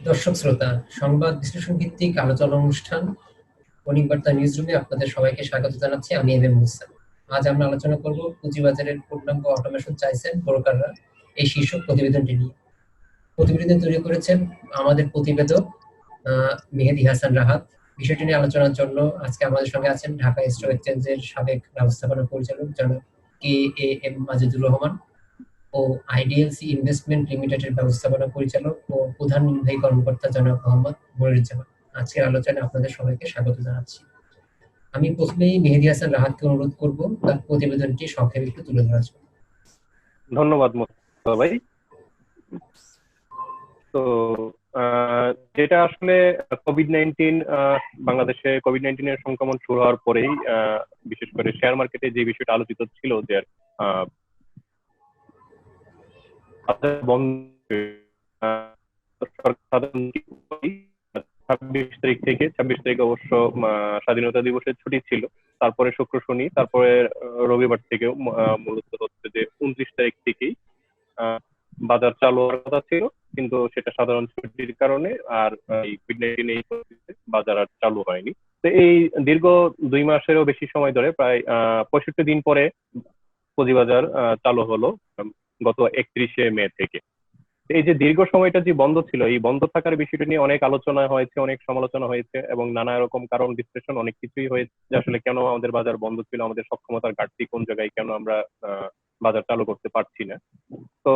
দর্শক শ্রোতা, সংবাদ বিশ্লেষণ ভিত্তিক আলোচনা অনুষ্ঠান বণিক বার্তা নিউজ রুমে আপনাদের সবাইকে স্বাগত জানাচ্ছি। আমি এম এম মুহসেন। আজ আমরা আলোচনা করব পুঁজিবাজারের পূর্ণাঙ্গ অটোমেশন চাইছেন ব্রোকাররা, এই শীর্ষক প্রতিবেদনটি নিয়ে। প্রতিবেদন তৈরি করেছেন আমাদের প্রতিবেদক মেহেদী হাসান রাহাত। বিষয়টি নিয়ে আলোচনার জন্য আজকে আমাদের সঙ্গে আছেন ঢাকা স্টক এক্সচেঞ্জের সাবেক ব্যবস্থাপনা পরিচালক জনাব K A M Majedur Rahman ও আইডিএলসি ইনভেস্টমেন্ট লিমিটেডের ব্যবস্থাপনা পরিচালক ও প্রধান নির্বাহী কর্মকর্তা জনাব মোহাম্মদ মনিরুজ্জামান। আজকের আলোচনায় আপনাদের সবাইকে স্বাগত জানাচ্ছি। আমি প্রথমেই মেহেদী হাসান রাহাতকে অনুরোধ করব তার প্রতিবেদনটি সংক্ষেপে একটু তুলে ধরার জন্য। ধন্যবাদ মোস্তফা ভাই। তো যেটা আসলে কোভিড-19 বাংলাদেশে কোভিড-19 এর সংক্রমণ শুরু হওয়ার পরেই বিশেষ করে শেয়ার মার্কেটে যে বিষয়টা আলোচিত ছিল যে ছাব্বিশ তারিখ অবশ্য স্বাধীনতা দিবসের ছুটি ছিল, তারপরে শুক্র শনি, তারপরে রবিবার থেকেও মূলত হচ্ছে যে 29 তারিখ থেকেই বাজার চালু হওয়ার কথা ছিল, কিন্তু সেটা সাধারণ ছুটির কারণে আর এই কোভিড-19 এই বাজার আর চালু হয়নি। তো এই দীর্ঘ 2 মাসেরও বেশি সময় ধরে প্রায় 65 দিন পরে পুঁজিবাজার চালু হলো গত 31শে মে থেকে। এই যে দীর্ঘ সময়টা যে বন্ধ ছিল, এই বন্ধ থাকার বিষয়টা নিয়ে অনেক আলোচনা হয়েছে, অনেক সমালোচনা হয়েছে এবং নানা রকম কারণ বিশ্লেষণ অনেক কিছুই হয়েছে যে আসলে কেন আমাদের বাজার বন্ধ ছিল, আমাদের সক্ষমতার ঘাটতি কোন জায়গায়, কেন আমরা বাজার চালু করতে পারছি না। তো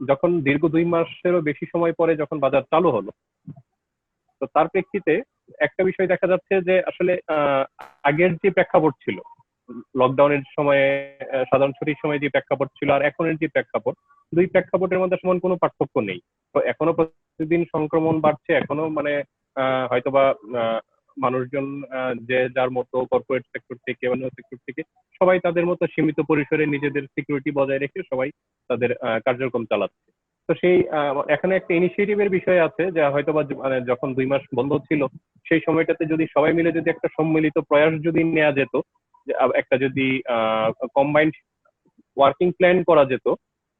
যখন দীর্ঘ 2 মাসেরও বেশি সময় পরে যখন বাজার চালু হলো, তো তার প্রেক্ষিতে একটা বিষয় দেখা যাচ্ছে যে আসলে আগের যে প্রেক্ষাপট ছিল, লকডাউনের সময়ে সাধারণ ছুটির সময় যে প্রেক্ষাপট ছিল আর এখনের যে প্রেক্ষাপট, দুই প্রেক্ষাপটের মধ্যে সমান কোনো পার্থক্য নেই। তো এখনো প্রতিদিন সংক্রমণ বাড়ছে, এখনো মানে হয়তোবা মানুষজন যে যার মতো কর্পোরেট সেক্টর থেকে অন্য সেক্টর থেকে সবাই তাদের মতো সীমিত পরিসরে নিজেদের সিকিউরিটি বজায় রেখে সবাই তাদের কার্যক্রম চালাচ্ছে। তো সেই এখানে একটা ইনিশিয়েটিভের বিষয় আছে যে হয়তোবা মানে যখন 2 মাস বন্ধ ছিল সেই সময়টাতে যদি সবাই মিলে যদি একটা সম্মিলিত প্রয়াস যদি নেওয়া যেত, একটা যদি কম্বাইন্ড ওয়ার্কিং প্ল্যান করা যেত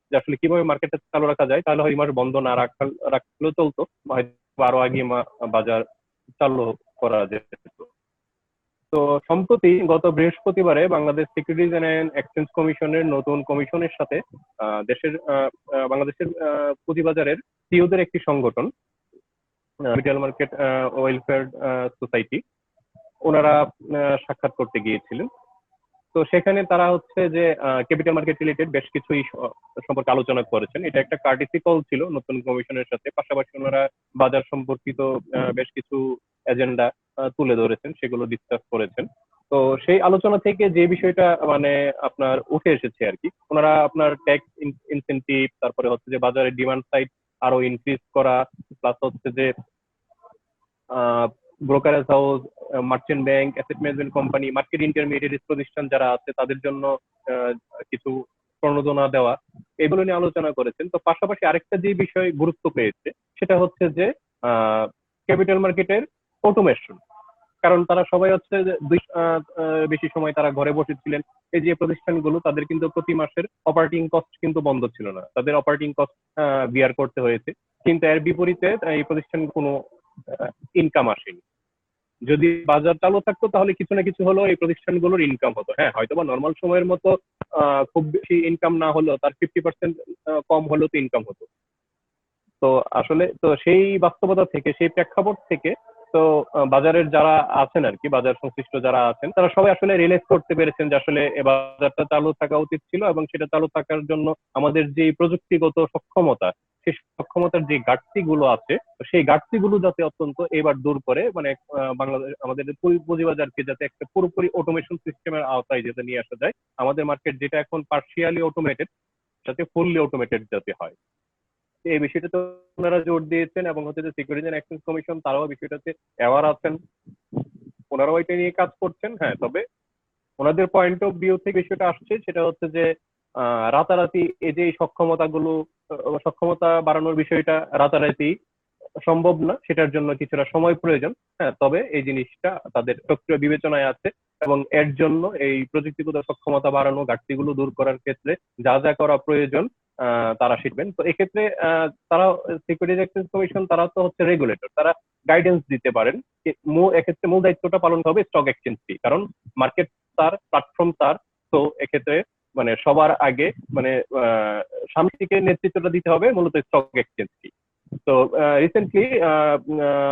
যে আসলে কিভাবে মার্কেটটা চালু রাখা যায়, তাহলে হয় মাস বন্ধ না রাখলেও চলতো, হয়তো আরো আগে বাজার চালু করা যেত। তো সম্প্রতি গত বৃহস্পতিবারে বাংলাদেশ সিকিউরিটিজ অ্যান্ড এক্সচেঞ্জ কমিশনের নতুন কমিশনের সাথে বাংলাদেশের পুঁজিবাজারের সিইওদের একটি সংগঠন, ক্যাপিটাল মার্কেট ওয়েলফেয়ার সোসাইটি, ওনারা সাক্ষাৎ করতে গিয়েছিলেন। তো সেখানে তারা হচ্ছে যে ক্যাপিটাল মার্কেট রিলেটেড বেশ কিছু সম্পর্কে আলোচনা করেছেন। এটা একটা কার্টিসি কল ছিল নতুন কমিশনের সাথে, পাশাপাশি ওনারা বাজার সম্পর্কিত বেশ কিছু এজেন্ডা তুলে ধরেছেন, সেগুলো ডিসকাস করেছেন। তো সেই আলোচনা থেকে যে বিষয়টা মানে আপনার উঠে এসেছে আর কি, ওনারা আপনার ট্যাক্স ইনসেন্টিভ, তারপরে হচ্ছে যে বাজারের ডিমান্ড সাইড আরো ইনক্রিজ করা, প্লাস হচ্ছে যে brokerage house, merchant bank, asset management company, market intermediate প্রতিষ্ঠান যারা আছে তাদের জন্য কিছু প্রণোদনা দেওয়া, এগুলো নিয়ে আলোচনা করেছেন। তো পাশাপাশি আরেকটা যে বিষয় গুরুত্ব পেয়েছে সেটা হচ্ছে যে ক্যাপিটাল মার্কেটের অটোমেশন। কারণ তারা সবাই হচ্ছে বেশি সময় তারা ঘরে বসেছিলেন, এই যে প্রতিষ্ঠানগুলো তাদের কিন্তু প্রতি মাসের অপারেটিং কস্ট কিন্তু বন্ধ ছিল না, তাদের অপারেটিং কস্ট বিয়ার করতে হয়েছে, কিন্তু এর বিপরীতে এই প্রতিষ্ঠান কোনো ইনকাম আসেনি। যদি বাজার চালু থাকতো তাহলে কিছু না কিছু হলেও এই প্রতিষ্ঠানগুলোর ইনকাম হতো। হ্যাঁ, হয়তোবা নর্মাল সময়ের মতো খুব বেশি ইনকাম না হলেও তার 50% কম হলেও তো ইনকাম হতো। তো আসলে তো সেই বাস্তবতা থেকে, সেই প্রেক্ষাপট থেকে তো বাজারের যারা আছেন আর কি, বাজার সংশ্লিষ্ট যারা আছেন তারা সবাই আসলে রিয়েলাইজ করতে পেরেছেন যে আসলে এ বাজারটা চালু থাকা উচিত ছিল, এবং সেটা চালু থাকার জন্য আমাদের যে প্রযুক্তিগত সক্ষমতা, সেই সক্ষমতার যে ঘাটতি গুলো আছে সেই ঘাটতি গুলো যাতে অত্যন্ত এবার দূর করে মানে বাংলাদেশ আমাদের পুঁজিবাজারকে যাতে একটা পুরোপুরি অটোমেশন সিস্টেমের আওতায় যাতে নিয়ে আসা যায়, আমাদের মার্কেট যেটা এখন পার্শিয়ালি অটোমেটেড যাতে ফুললি অটোমেটেড যাতে হয়, এই বিষয়টা তো ওনারা জোর দিয়েছেন। এবং হচ্ছে যে সিকিউরিটি অ্যান্ড এক্সচেঞ্জ কমিশন তারাও বিষয়টাতে অ্যাওয়ার আছেন, ওনারাও এটা নিয়ে কাজ করছেন। হ্যাঁ, তবে ওনাদের পয়েন্ট অফ ভিউ থেকে বিষয়টা আসছে সেটা হচ্ছে যে রাতারাতি এই যে সক্ষমতা বাড়ানোর বিষয়টা রাতারাতি সম্ভব না, সেটার জন্য কিছুটা সময় প্রয়োজন। হ্যাঁ, তবে এই জিনিসটা তাদের সক্রিয় বিবেচনায় আছে এবং এর জন্য এই প্রযুক্তিগত সক্ষমতা বাড়ানো, ঘাটতিগুলো দূর করার ক্ষেত্রে যা যা করা প্রয়োজন তারা শিখবেন। তো এক্ষেত্রে তারা সিকিউরিটিজ এক্সচেঞ্জ কমিশন তারা তো হচ্ছে রেগুলেটর, তারা গাইডেন্স দিতে পারেন। এক্ষেত্রে মূল দায়িত্বটা পালন হবে স্টক এক্সচেঞ্জটি, কারণ মার্কেট তার, প্ল্যাটফর্ম তার। তো এক্ষেত্রে মানে সবার আগে মানে সামনে থেকে নেতৃত্বটা দিতে হবে মূলত স্টক এক্সচেঞ্জটি। তো রিসেন্টলি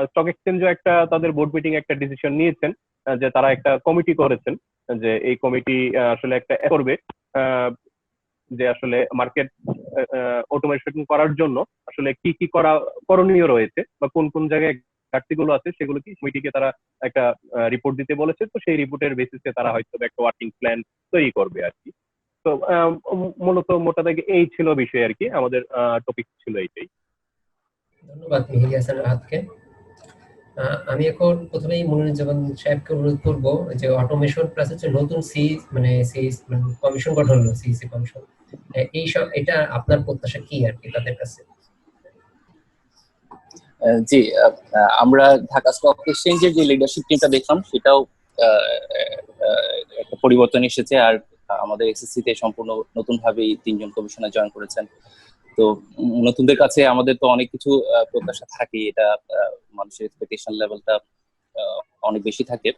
স্টক এক্সচেঞ্জও একটা তাদের বোর্ড মিটিং একটা ডিসিশন নিয়েছেন, যে তারা একটা কমিটি করেছেন, যে এই কমিটি আসলে একটা করবে যে আসলে মার্কেট অটোমেশন করার জন্য আসলে কি কি করণীয় রয়েছে বা কোন কোন জায়গায় ঘাটতিগুলো আছে সেগুলো কি কমিটিকে তারা একটা রিপোর্ট দিতে বলেছে। তো সেই রিপোর্টের বেসিসে তারা হয়তো একটা ওয়ার্কিং প্ল্যান তৈরি করবে আর কি। তো মূলত মোটা দাগে এই ছিল বিষয় আর কি, আমাদের টপিক ছিল এইটাই। ধন্যবাদ মেহেদী হাসান রাহাতকে। আমি এখন প্রথমেই মনিরুজ্জামান সাহেবকে অনুরোধ করব যে অটোমেশন প্লাস হচ্ছে নতুন সি মানে কমিশন গঠন হলো, সিইসি কমিশন, এই সব এটা আপনার প্রত্যাশা কি আর কি তাদের কাছে? জি, আমরা ঢাকা স্টক এক্সচেঞ্জের যে লিডারশিপ টিমটা দেখলাম সেটাও একটা পরিবর্তন এসেছে। আর আমাদের এসএসসি তে সম্পূর্ণ নতুন ভাবে 3জন কমিশনার জয়েন করেছেন। তো নতুনদের কাছে আমাদের তো অনেক কিছু প্রত্যাশা থাকে, এটা মানুষের এক্সপেকটেশন লেভেলটা অনেক বেশি থাকে।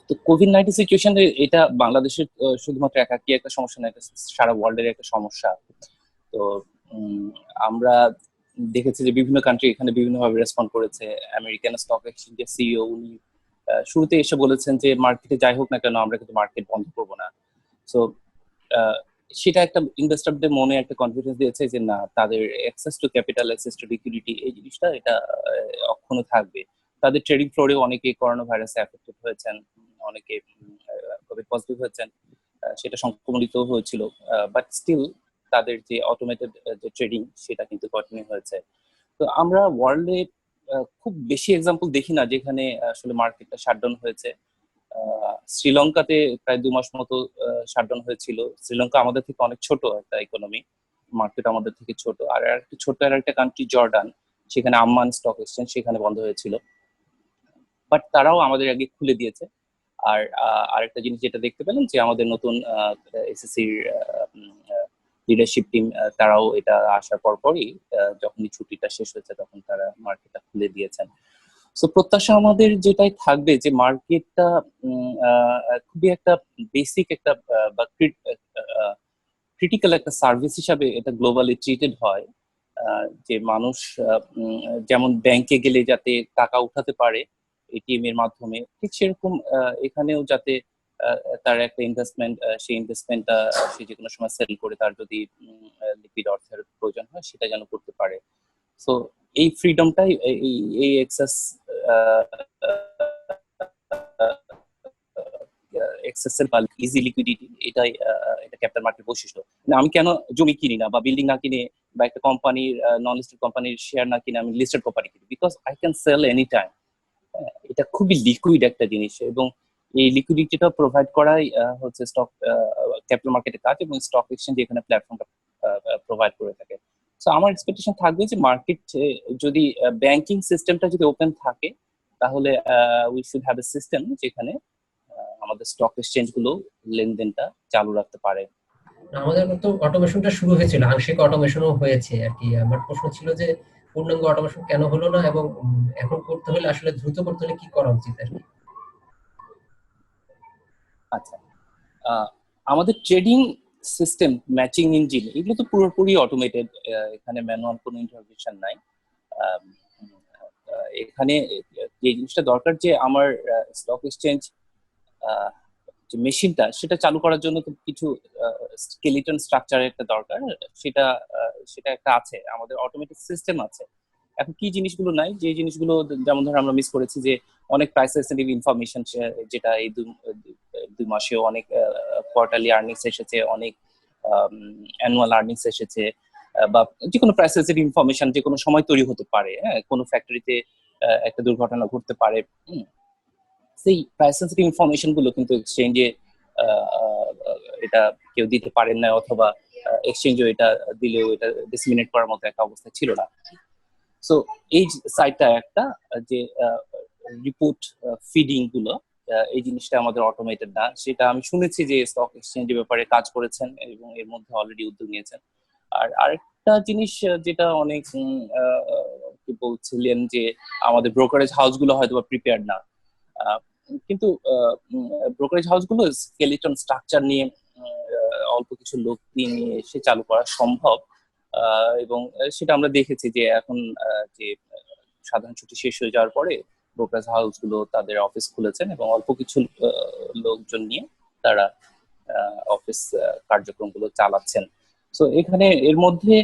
তো কোভিড-19 সিচুয়েশনে এটা বাংলাদেশের শুধুমাত্র একাকী একটা সমস্যা না, এটা সারা ওয়ার্ল্ডের একটা সমস্যা। তো আমরা দেখেছি যে বিভিন্ন কান্ট্রি এখানে বিভিন্নভাবে রেসপন্ড করেছে। আমেরিকান স্টক এক্সচেঞ্জের সিইও উনি শুরুতে এসে বলেছেন যে মার্কেটে যাই হোক না কেন আমরা কিন্তু মার্কেট বন্ধ করব না। সো সেটা একটা ইনভেস্টরদের মনে একটা কনফিডেন্স দিয়েছে যে না, তাদের access to capital, access to liquidity, এই জিনিসটা এটা অক্ষুণ্ণ থাকবে। তাদের ট্রেডিং ফ্লোরে অনেকে করোনা ভাইরাসে এফেক্টেড হয়েছেন, অনেকে কোভিড পজিটিভ হয়েছেন, সেটা সংক্রমিত হয়েছিল, বাট স্টিল তাদের যে অটোমেটেড যে ট্রেডিং সেটা কিন্তু কন্টিনিউ হয়েছে। তো আমরা ওয়ার্ল্ডে খুব বেশি এক্সাম্পল দেখি না যেখানে আসলে মার্কেটটা শাটডাউন হয়েছে। শ্রীলঙ্কাতে প্রায় 2 মাস মতো শাটডাউন হয়েছিল। শ্রীলঙ্কা আমাদের থেকে অনেক ছোট একটা ইকোনমি, মার্কেট আমাদের থেকে ছোট। আর একটা ছোট আর একটা কান্ট্রি জর্ডান, সেখানে আম্মান স্টক এক্সচেঞ্জ সেখানে বন্ধ হয়েছিল, বাট তারাও আমাদের আগে খুলে দিয়েছে। আর আরেকটা জিনিস যেটা দেখতে পেলাম যে আমাদের নতুন এসএসসির লিডারশিপ টিম তারাও এটা আসার পরই যখনই ছুটিটা শেষ হয়েছে তখন তারা মার্কেটটা খুলে দিয়েছেন। সো প্রত্যাশা আমাদের যেটাই থাকবে যে মার্কেটটা খুবই একটা বেসিক একটা বা ক্রিটিক্যাল একটা সার্ভিস হিসাবে এটা গ্লোবালি ট্রিটেড হয়। যে মানুষ যেমন ব্যাংকে গেলে যাতে টাকা উঠাতে পারে এটিএম এর মাধ্যমে, ঠিক সেরকম এখানেও যাতে তার একটা ইনভেস্টমেন্ট, সেই ইনভেস্টমেন্টটা সে যে কোনো সময় সেল করে তার যদি লিকুইড অর্থের প্রয়োজন হয় সেটা যেন করতে পারে। সো এই ফ্রিডমটাই, এই এক্সেস এক্সেসের বা ইজি লিকুইডিটি, এটাই এটা ক্যাপিটাল মার্কেট বৈশিষ্ট্য। আমি কেন জমি কিনি না বা বিল্ডিং না কিনে বা একটা কোম্পানির নন লিস্টেড কোম্পানির শেয়ার না কিনে আমি লিস্টেড কোম্পানি কিনি? Because I can sell any time. এটা খুবই লিকুইড একটা জিনিস, এবং এই লিকুইডিটিটা প্রোভাইড করাই হচ্ছে স্টক ক্যাপিটাল মার্কেটের কাজ, এবং স্টক এক্সচেঞ্জ এখানে প্ল্যাটফর্মটা প্রোভাইড করে থাকে। সো আমার এক্সপেকটেশন থাকবে যে মার্কেট যদি ব্যাংকিং সিস্টেমটা যদি ওপেন থাকে তাহলে we should have a system যেখানে আমাদের স্টক এক্সচেঞ্জ গুলো লেনদেনটা চালু রাখতে পারে। আমাদের তো অটোমেশনটা শুরু হয়েছিল, আংশিক অটোমেশনও হয়েছে আর কি। আমার প্রশ্ন ছিল যে পূর্ণাঙ্গ অটোমেশন কেন হলো না, এবং এখন করতে হলে আসলে দ্রুত করতে হলে কি করা উচিত আর কি? আচ্ছা, আমাদের ট্রেডিং সিস্টেম, ম্যাচিং ইঞ্জিন, এগুলো তো পুরোপুরি অটোমেটেড, এখানে ম্যানুয়াল কোনো ইন্টারভেনশন নাই। এখানে যে জিনিসটা দরকার যে আমার স্টক এক্সচেঞ্জ যে মেশিনটা সেটা চালু করার জন্য তো কিছু স্কেলিটন স্ট্রাকচারের একটা দরকার, সেটা সেটা একটা আছে, আমাদের অটোমেটিক সিস্টেম আছে। এখন কি জিনিসগুলো নাই, যে জিনিসগুলো যেমন ধর আমরা মিস করেছি যে অনেক প্রাইস সেনসিটিভ ইনফরমেশন, যেটা এই 2 মাসেও অনেক কোয়ার্টারলি আর্নিংস এসেছে, অনেক অ্যানুয়াল আর্নিংস এসেছে, বা যে কোনো প্রাইস সেনসিটিভ ইনফরমেশন যে কোনো সময় তৈরি হতে পারে। হ্যাঁ, কোনো ফ্যাক্টরিতে একটা দুর্ঘটনা ঘটতে পারে, সেই প্রাইস সেনসিটিভ ইনফরমেশন গুলো কিন্তু এক্সচেঞ্জে এটা কেউ দিতে পারেন না, অথবা এক্সচেঞ্জও এটা দিলেও এটা ডিসমিনেট করার মতো একটা অবস্থা ছিল না। সো এই সাইটটা একটা যে রিপোর্ট ফিডিং গুলো এই জিনিসটা আমাদের অটোমেটেড না। সেটা আমি শুনেছি যে স্টক এক্সচেঞ্জের ব্যাপারে কাজ করেছেন এবং এর মধ্যে অলরেডি উদ্যোগ নিয়েছেন। আর আরেকটা জিনিস যেটা অনেক কি বলছিলেন যে আমাদের ব্রোকারেজ হাউসগুলো হয়তো বা প্রিপেয়ার্ড না, কিন্তু ব্রোকারেজ হাউসগুলো স্কেলিটন স্ট্রাকচার নিয়ে অল্প কিছু লোক নিয়ে এসে চালু করা সম্ভব। এবং সেটা আমরা দেখেছি যে এখন যে সাধারণ ছুটি শেষ হয়ে যাওয়ার পরে ব্রোকারেজ হাউস গুলো তাদের অফিস খুলেছেন এবং অল্প কিছু লোকজন নিয়ে তারা অফিস কার্যক্রমগুলো চালাচ্ছেন। তো এখানে এর মধ্যে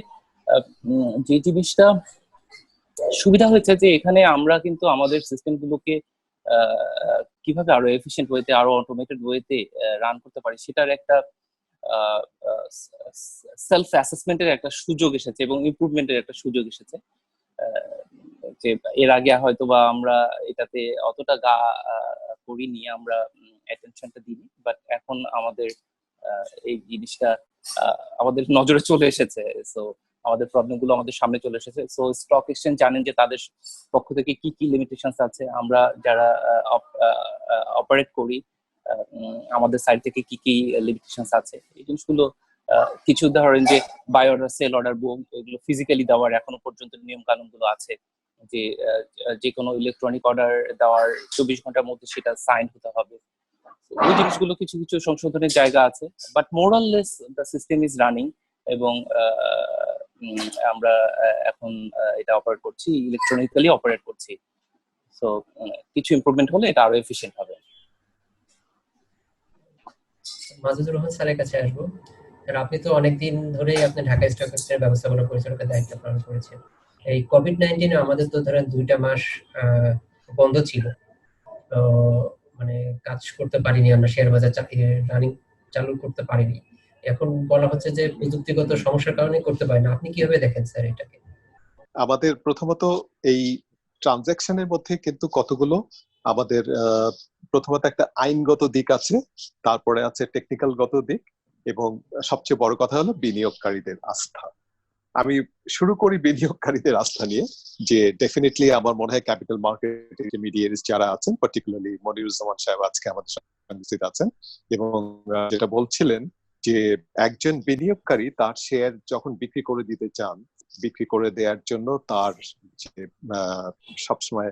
যে জিনিসটা সুবিধা হয়েছে যে এখানে আমরা কিন্তু আমাদের সিস্টেমগুলোকে কিভাবে আরো এফিশিয়েন্ট ওয়েতে, আরো অটোমেটেড ওয়েতে রান করতে পারি সেটার একটা সেলফ অ্যাসেসমেন্টের একটা সুযোগ এসেছে এবং ইমপ্রুভমেন্টের একটা সুযোগ এসেছে। যে এর আগে হয়তো বা আমরা এটাতে অতটা করিনি, আমরা অ্যাটেনশনটা দিইনি, বাট এখন আমাদের এই জিনিসটা আমাদের নজরে চলে এসেছে। সো আমাদের প্রবলেম গুলো আমাদের সামনে চলে এসেছে। সো স্টক এক্সচেঞ্জ জানেন যে তাদের পক্ষ থেকে কি কি লিমিটেশনস আছে, আমরা যারা অপারেট করি আমাদের সাইড থেকে কি কি লিমিটেশনস আছে, এই জিনিসগুলো কিছু ধরেন যে বাই অর্ডার, সেল অর্ডার, এগুলো ফিজিক্যালি দেওয়ার এখনো পর্যন্ত নিয়ম কানুন গুলো আছে যে যে কোনো ইলেকট্রনিক অর্ডার দেওয়ার 24 ঘন্টার মধ্যে সেটা সাইন হতে হবে। ওই জিনিসগুলো কিছু কিছু সংশোধনের জায়গা আছে, but more or less the system is running এবং আমরা এখন এটা অপারেট করছি, ইলেকট্রনিক্যালি অপারেট করছি। সো কিছু ইমপ্রুভমেন্ট হলে এটা আরো এফিশিয়েন্ট হবে। মাজেদুর রহমান স্যারের কাছে আসবো। আপনি তো অনেকদিন ধরেই আপনি ঢাকা স্টক এক্সচেঞ্জের ব্যবস্থাপনা পরিচালকের দায়িত্ব পালন করেছেন। এই কোভিড-19 আমাদের তো ধরেন 2টা মাস বন্ধ ছিল, তো মানে কাজ করতে পারিনি, আমরা শেয়ার বাজার রানিং চালু করতে পারিনি। এখন বলা হচ্ছে যে প্রযুক্তিগত সমস্যার কারণে করতে পারি না। আপনি কিভাবে দেখেন স্যার এটাকে? আমাদের প্রথমত এই ট্রানজাকশনের মধ্যে কিন্তু কতগুলো আমাদের প্রথমত একটা আইনগত দিক আছে, তারপরে আছে টেকনিক্যাল গত দিক, এবং সবচেয়ে বড় কথা হলো বিনিয়োগকারীদের আস্থা। আমি শুরু করি বিনিয়োগকারীদের আস্থা নিয়ে, যে ডেফিনেটলি আমার মনে হয় ক্যাপিটাল মার্কেট ইন্টারমিডিয়েটস যারা আছেন, পার্টিকুলারলি মনিরুজ্জামান সাহেব আজকে আমাদের সঙ্গে আছেন, এবং যেটা বলছিলেন যে একজন বিনিয়োগকারী তার শেয়ার যখন বিক্রি করে দিতে চান, বিক্রি করে দেওয়ার জন্য তার যে সবসময়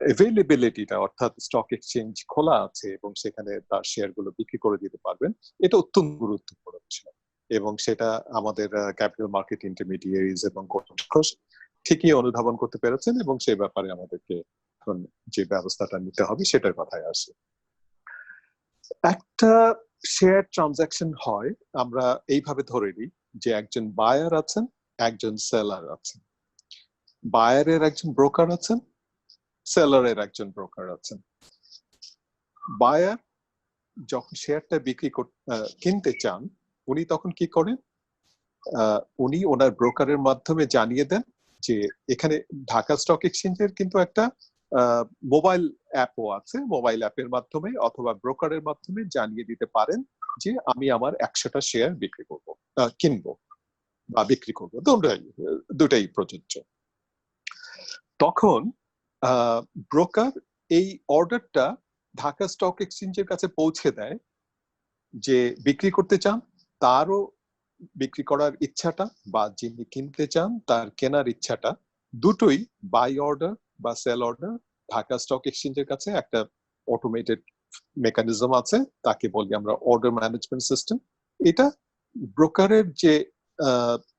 অ্যাভেলেবিলিটিটা, অর্থাৎ স্টক এক্সচেঞ্জ খোলা আছে এবং সেখানে তার শেয়ার গুলো বিক্রি করে দিতে পারবেন, এটা অত্যন্ত গুরুত্বপূর্ণ বিষয়। এবং সেটা আমাদের ক্যাপিটাল মার্কেট ইন্টারমিডিয়ারিজ এবং কর্তৃপক্ষ ঠিকই অনুধাবন করতে পেরেছেন, এবং সেই ব্যাপারে আমাদেরকে এখন যে ব্যবস্থাটা নিতে হবে সেটার কথায় আসে। একটা শেয়ার ট্রানজাকশন হয়, আমরা এইভাবে ধরে নিই যে একজন বায়ার আছেন, একজন সেলার আছেন, বায়ারের একজন ব্রোকার আছেন, সেলারের একজন ব্রোকার আছেন। বায়ার যখন শেয়ারটা কিনতে চান, উনি তখন কি করেন, উনি ওনার ব্রোকারের মাধ্যমে জানিয়ে দেন যে এখানে ঢাকা স্টক এক্সচেঞ্জের কিন্তু একটা মোবাইল অ্যাপও আছে, মোবাইল অ্যাপের মাধ্যমে অথবা ব্রোকারের মাধ্যমে জানিয়ে দিতে পারেন যে আমি আমার 100টা শেয়ার বিক্রি করব, কিনবো বা বিক্রি করবো, দুটাই প্রযোজ্য। তখন ব্রোকার এই অর্ডারটা ঢাকা স্টক এক্সচেঞ্জের কাছে পৌঁছে দেয়, যে বিক্রি করতে চান তারও বিক্রি করার ইচ্ছাটা, বা যিনি কিনতে চান তার কেনার ইচ্ছাটা, দুটোই বাই অর্ডার বা সেল অর্ডার ঢাকা স্টক এক্সচেঞ্জের কাছে একটা অটোমেটেড মেকানিজম আছে, তাকে বলি আমরা অর্ডার ম্যানেজমেন্ট সিস্টেম। এটা ব্রোকারের যে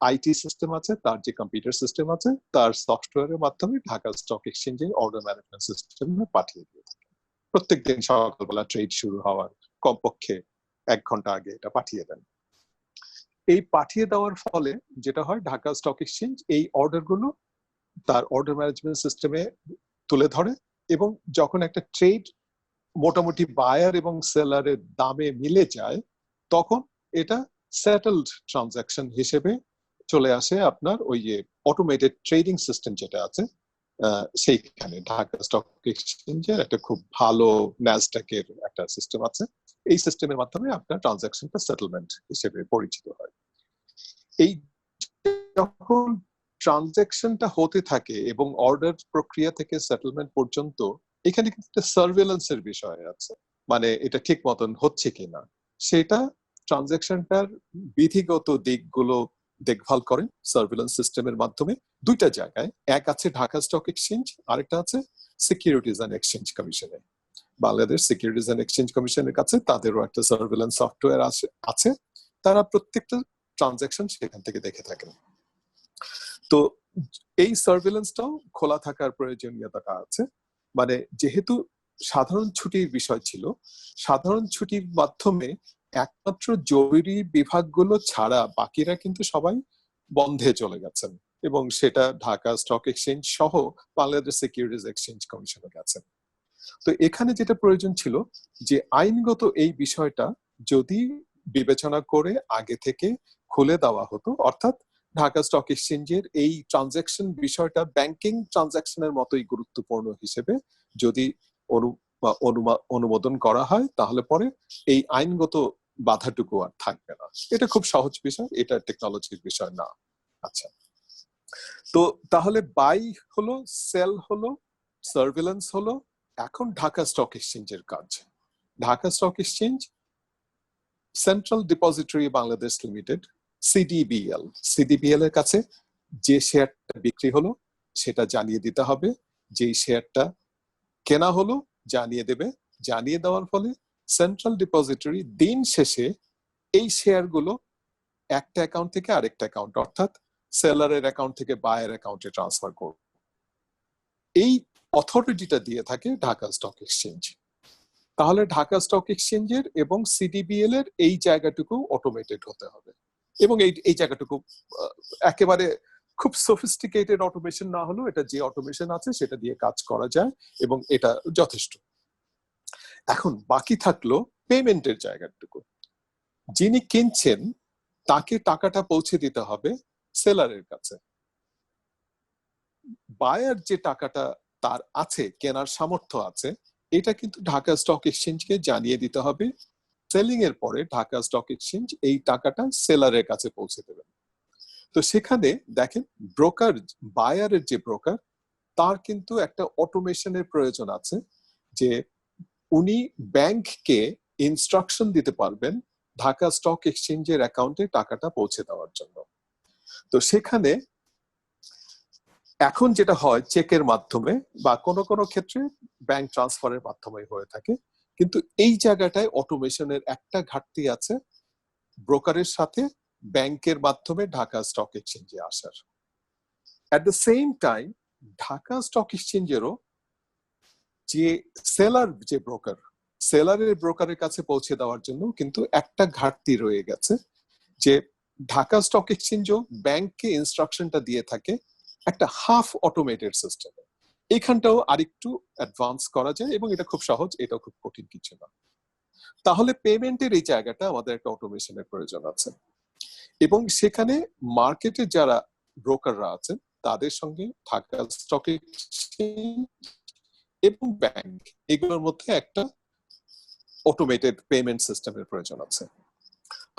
আইটি সিস্টেম আছে, তার যে কম্পিউটার সিস্টেম আছে, তার সফটওয়্যারের মাধ্যমে ঢাকা স্টক এক্সচেঞ্জে অর্ডার ম্যানেজমেন্ট সিস্টেমে পাঠিয়ে দিয়ে থাকে। প্রত্যেকদিন সকালবেলা ট্রেড শুরু হওয়ার কমপক্ষে 1 ঘন্টা আগে এটা পাঠিয়ে দেন। এই পাঠিয়ে দেওয়ার ফলে যেটা হয়, ঢাকা স্টক এক্সচেঞ্জ এই অর্ডার গুলো তার অর্ডার ম্যানেজমেন্ট সিস্টেমে তুলে ধরে, এবং যখন একটা ট্রেড মোটামুটি বায়ার এবং সেলারের দামে মিলে যায়, তখন এটা সেটেলড ট্রানজাকশন হিসেবে চলে আসে আপনার ওই যে অটোমেটেড ট্রেডিং সিস্টেম যেটা আছে সেইখানে। ঢাকা স্টক এক্সচেঞ্জের একটা খুব ভালো ন্যাসডাকের একটা সিস্টেম আছে, এই সিস্টেমের মাধ্যমে আপনার ট্রানজাকশনটা সেটেলমেন্ট হিসেবে পরিচিত হয়। এই যখন ট্রানজাকশনটা হতে থাকে এবং অর্ডার প্রক্রিয়া থেকে সেটেলমেন্ট পর্যন্ত, এখানে কিন্তু একটা সার্ভেলেন্সের বিষয় আছে। মানে এটা ঠিক মতন হচ্ছে কিনা, সেটা ট্রানজাকশনটার বিধিগত দিকগুলো দেখভাল করেন সার্ভিলেন্স সিস্টেমের মাধ্যমে দুইটা জায়গায়। এক আছে ঢাকা স্টক এক্সচেঞ্জ, আরেকটা আছে সিকিউরিটিজ অ্যান্ড এক্সচেঞ্জ কমিশনে। বাংলাদেশ সিকিউরিটিজ অ্যান্ড এক্সচেঞ্জ কমিশনের কাছে তাদেরও একটা সার্ভিলেন্স সফটওয়্যার আছে, তারা প্রত্যেকটা ট্রানজাকশন সেখান থেকে দেখে থাকেন। তো এই সার্ভিলেন্সটাও খোলা থাকার প্রয়োজনীয়তাটা আছে। মানে যেহেতু সাধারণ ছুটির বিষয় ছিল, সাধারণ ছুটির মাধ্যমে একমাত্র জরুরি বিভাগগুলো ছাড়া বাকিরা কিন্তু সবাই বন্ধে চলে গেছেন, এবং সেটা ঢাকা স্টক এক্সচেঞ্জ সহ বাংলাদেশ সিকিউরিটিজ এক্সচেঞ্জ কমিশনে গেছেন। তো এখানে যেটা প্রয়োজন ছিল যে আইনগত এই বিষয়টা যদি বিবেচনা করে আগে থেকে খুলে দেওয়া হতো, অর্থাৎ ঢাকা স্টক এক্সচেঞ্জের এই ট্রানজাকশন বিষয়টা ব্যাংকিং ট্রানজাকশনের মতোই গুরুত্বপূর্ণ হিসেবে যদি অনুমোদন করা হয়, তাহলে পরে এই আইনগত বাধাটুকু আর থাকবে না। এটা খুব সহজ বিষয়, এটা টেকনোলজির বিষয় না। আচ্ছা, তো তাহলে বাই হলো, সেল হলো, সার্ভিলেন্স হলো, এখন ঢাকা স্টক এক্সচেঞ্জের কাজ। Dhaka stock exchange central depository Bangladesh limited CDBL এর কাছে যে শেয়ারটা বিক্রি হলো সেটা জানিয়ে দিতে হবে, যেই শেয়ারটা কেনা হলো জানিয়ে দেবে। জানিয়ে দেওয়ার ফলে সেন্ট্রাল ডিপোজিটরি দিন শেষে এই শেয়ারগুলো একটা অ্যাকাউন্ট থেকে আরেকটা অ্যাকাউন্ট, অর্থাৎ সেলারের অ্যাকাউন্ট থেকে বায়ার অ্যাকাউন্টে ট্রান্সফার করবে। এই অথরিটিটা দিয়ে থাকে ঢাকা স্টক এক্সচেঞ্জ। তাহলে ঢাকা স্টক এক্সচেঞ্জের এবং সিডিবিএল এর এই জায়গাটুকু অটোমেটেড হতে হবে, এবং এই জায়গাটুকু একেবারে খুব সফিস্টিকেটেড অটোমেশন না হলেও এটা যে অটোমেশন আছে সেটা দিয়ে কাজ করা যায়, এবং এটা যথেষ্ট। এখন বাকি থাকলো পেমেন্টের জায়গাটুকু। যিনি কিনছেন তাকে টাকাটা পৌঁছে দিতে হবে সেলারের কাছে। বায়ার যে টাকাটা তার আছে, কেনার সামর্থ্য আছে, এটা কিন্তু ঢাকা স্টক এক্সচেঞ্জকে জানিয়ে দিতে হবে। সেলিং এর পরে ঢাকা স্টক এক্সচেঞ্জ এই টাকাটা সেলারের কাছে পৌঁছে দেবেন। তো সেখানে দেখেন ব্রোকার, বায়ারের যে ব্রোকার, তার কিন্তু একটা অটোমেশনের প্রয়োজন আছে, যে উনি ব্যাংককে ইনস্ট্রাকশন দিতে পারবেন ঢাকা স্টক এক্সচেঞ্জের অ্যাকাউন্টে টাকাটা পৌঁছে দেওয়ার জন্য। তো সেখানে এখন যেটা হয় চেকের মাধ্যমে বা কোনো কোনো ক্ষেত্রে ব্যাংক ট্রান্সফারের মাধ্যমে হয়ে থাকে, কিন্তু এই জায়গাটায় অটোমেশনের একটা ঘাটতি আছে, ব্রোকারের সাথে ব্যাংকের মাধ্যমে ঢাকা স্টক এক্সচেঞ্জে আসার। At the same time Dhaka stock এক্সচেঞ্জেরও যে সেলার, যে ব্রোকার, সেলারের ব্রোকারের কাছে পৌঁছে দেওয়ার জন্য কিন্তু একটা ঘাটতি রয়ে গেছে, যে ঢাকা স্টক এক্সচেঞ্জও ব্যাংককে ইনস্ট্রাকশনটা দিয়ে থাকে একটা হাফ অটোমেটেড সিস্টেমে। এখানটাও আরেকটু অ্যাডভান্স করা যায়, এবং এটা খুব সহজ, এটাও খুব কঠিন কিছু না। তাহলে পেমেন্টের এই জায়গাটা আমাদের একটা অটোমেশনের প্রয়োজন আছে, এবং সেখানে মার্কেটে যারা ব্রোকাররা আছেন তাদের সঙ্গে ঢাকা স্টক এক্সচেঞ্জ এবং ব্যাংক, এগুলোর মধ্যে একটা অটোমেটেড পেমেন্ট সিস্টেমের প্রয়োজন আছে।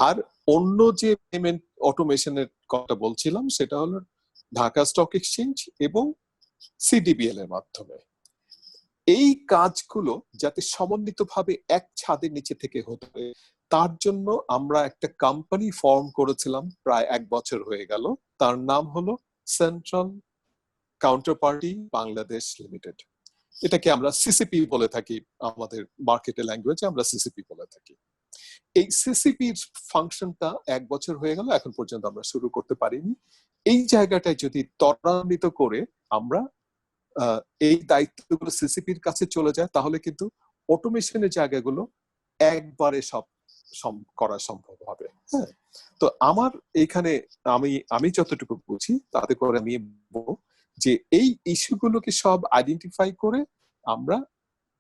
আর অন্য যে পেমেন্ট অটোমেশনের কথা বলছিলাম সেটা হলো ঢাকা স্টক এক্সচেঞ্জ এবং সিডিবিএল এর মাধ্যমে। এই কাজগুলো যাতে সমন্বিতভাবে এক ছাদের নিচে থেকে হতে পারে, তার জন্য আমরা একটা কোম্পানি ফর্ম করেছিলাম, প্রায় 1 বছর হয়ে গেল। তার নাম হলো সেন্ট্রাল কাউন্টারপার্টি বাংলাদেশ লিমিটেড। এটাকে আমরা সিসিপি বলে থাকি, আমাদের মার্কেটের ল্যাঙ্গুয়েজে আমরা সিসিপি বলে থাকি। এই সিসিপির ফাংশনটা 1 বছর হয়ে গেল, এখন পর্যন্ত আমরা শুরু করতে পারিনি। এই জায়গাটায় যদি ত্বরান্বিত করে আমরা এই দায়িত্বগুলো সিসিপির কাছে চলে যায়, তাহলে কিন্তু অটোমেশনের জায়গাগুলো একবারে সব করা সম্ভব হবে। হ্যাঁ, তো আমার এখানে আমি যতটুকু বুঝি তাতে করে আমি বলবো যে এই ইস্যুগুলোকে সব আইডেন্টিফাই করে আমরা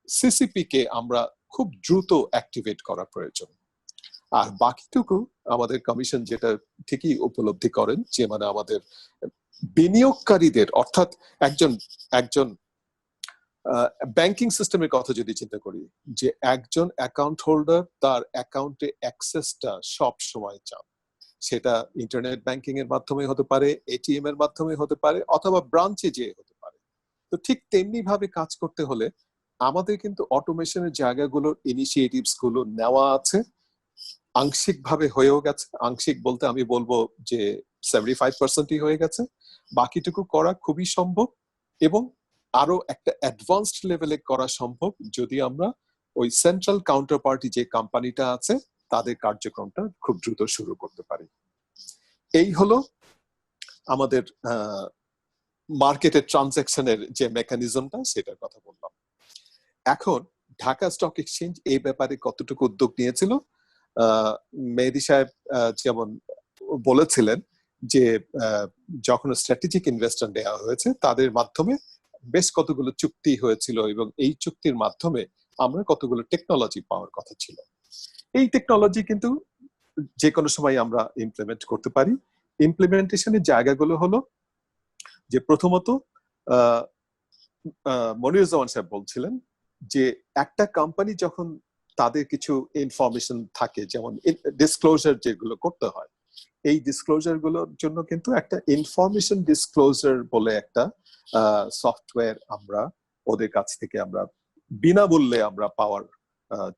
সিসিপি কে আমরা খুব দ্রুত অ্যাক্টিভেট করা প্রয়োজন। আর বাকিটুকু আমাদের কমিশন যেটা ঠিকই উপলব্ধি করেন, যে মানে আমাদের বিনিয়োগকারীদের, অর্থাৎ একজন ব্যাংকিং সিস্টেমের কথা যদি চিন্তা করি, যে একজন অ্যাকাউন্ট হোল্ডার তার অ্যাকাউন্টে অ্যাক্সেসটা সব সময় চান, সেটা ইন্টারনেট ব্যাংকিং এর মাধ্যমে হতে পারে, এটিএম এর মাধ্যমে হতে পারে, অথবা ব্রাঞ্চে যেয়ে হতে পারে। তো ঠিক তেমনি ভাবে কাজ করতে হলে আমাদের কিন্তু অটোমেশনের জায়গাগুলোর ইনিশিয়েটিভস গুলো নেওয়া আছে, আংশিকভাবে হয়েও গেছে। আংশিক বলতে আমি বলবো যে 75%ই হয়ে গেছে, বাকিটুকু করা খুবই সম্ভব এবং আরো একটা অ্যাডভান্সড লেভেলে করা সম্ভব যদি আমরা ওই সেন্ট্রাল কাউন্টার পার্টি যে কোম্পানিটা আছে তাদের কার্যক্রমটা খুব দ্রুত শুরু করতে পারি। এই হলো আমাদের মার্কেটের ট্রানজাকশনের যে মেকানিজমটা সেটার কথা বললাম। এখন ঢাকা স্টক এক্সচেঞ্জ এই ব্যাপারে কতটুকু উদ্যোগ নিয়েছিল, মেহেদী সাহেব যেমন বলেছিলেন যে যখন স্ট্র্যাটেজিক ইনভেস্টর দেওয়া হয়েছে তাদের মাধ্যমে বেশ কতগুলো চুক্তি হয়েছিল এবং এই চুক্তির মাধ্যমে আমরা কতগুলো টেকনোলজি পাওয়ার কথা ছিল। এই টেকনোলজি কিন্তু যে কোনো সময় আমরা ইমপ্লিমেন্ট করতে পারি। ইমপ্লিমেন্টেশনের জায়গাগুলো হলো যে প্রথমত মনিরুজ্জামান সাহেব বলছিলেন যে একটা কোম্পানি যখন তাদের কিছু ইনফরমেশন থাকে, যেমন ডিসক্লোজার যেগুলো করতে হয়, এই ডিসক্লোজার গুলোর জন্য কিন্তু একটা ইনফরমেশন ডিসক্লোজার বলে একটা সফটওয়্যার আমরা ওদের কাছ থেকে আমরা বিনামূল্যে আমরা পাওয়ার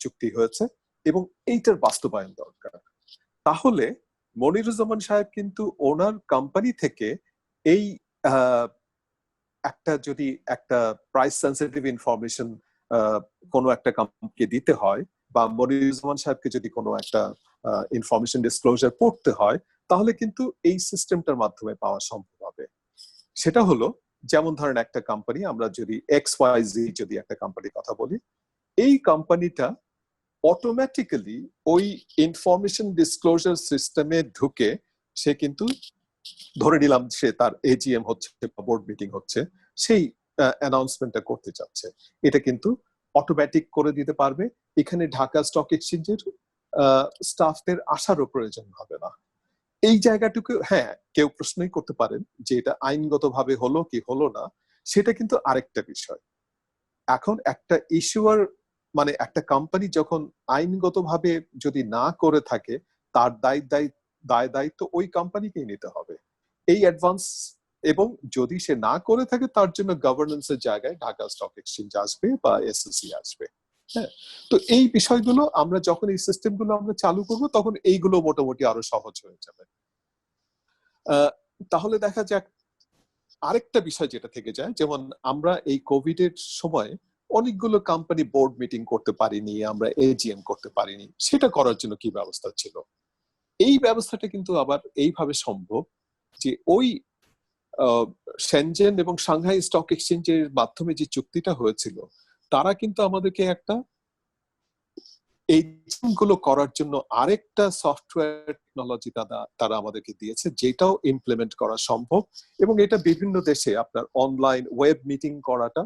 চুক্তি হয়েছে এবং এইটার বাস্তবায়ন দরকার। তাহলে মনিরুজ্জামান সাহেব কিন্তু ওনার কোম্পানি থেকে এই একটা যদি একটা প্রাইস সেন্সিটিভ ইনফরমেশন কোনো একটা কোম্পানিকে দিতে হয় বা মনিরুজ্জামান সাহেবকে যদি কোনো একটা ইনফরমেশন ডিসক্লোজার পড়তে হয়, তাহলে কিন্তু এই সিস্টেমটার মাধ্যমে পাওয়া সম্ভব হবে। সেটা হলো যেমন ধরেন একটা কোম্পানি, আমরা যদি XYZ যদি একটা কোম্পানির কথা বলি, এই কোম্পানিটা অটোমেটিক্যালি ওই ইনফরমেশন ডিসক্লোজার সিস্টেমে ঢুকে সে কিন্তু ধরে নিলাম সে তার AGM হচ্ছে বা বোর্ড মিটিং হচ্ছে, সেই অ্যানাউন্সমেন্টটা করতে চাচ্ছে, এটা কিন্তু অটোমেটিক করে দিতে পারবে। এখানে ঢাকা স্টক এক্সচেঞ্জের স্টাফদের আসারও প্রয়োজন হবে না। এই জায়গাটুকু হ্যাঁ কেউ প্রশ্নই করতে পারেন যে এটা আইনগতভাবে হলো কি হলো না, সেটা কিন্তু আরেকটা বিষয়। এখন একটা ইস্যুয়ার মানে একটা কোম্পানি যখন আইনগতভাবে যদি না করে থাকে, তার দায়িত্ব ওই কোম্পানিকেই নিতে হবে এই অ্যাডভান্স, এবং যদি সে না করে থাকে তার জন্য গভর্নেন্সের জায়গায় ঢাকা স্টক এক্সচেঞ্জ আসবে বা SEC আসবে। হ্যাঁ, তো এই বিষয়গুলো আমরা যখন এই সিস্টেমগুলো আমরা চালু করব তখন এইগুলো মোটামুটি আরো সহজ হয়ে যাবে। তাহলে দেখা যাক আরেকটা বিষয় যেটা থেকে যায়, যেমন আমরা এই কোভিড এর সময় অনেকগুলো কোম্পানি বোর্ড মিটিং করতে পারিনি, আমরা AGM করতে পারিনি, সেটা করার জন্য কি ব্যবস্থা ছিল? এই ব্যবস্থাটা কিন্তু আবার এইভাবে সম্ভব যে ওই শেনজেন এবং সাংহাই স্টক এক্সচেঞ্জের মাধ্যমে যে চুক্তিটা হয়েছিল, তারা কিন্তু আমাদেরকে একটা এই গুলো করার জন্য আরেকটা সফটওয়্যার টেকনোলজি তারা আমাদেরকে দিয়েছে, যেটাও ইমপ্লিমেন্ট করা সম্ভব। এবং এটা বিভিন্ন দেশে আপনার অনলাইন ওয়েব মিটিং করাটা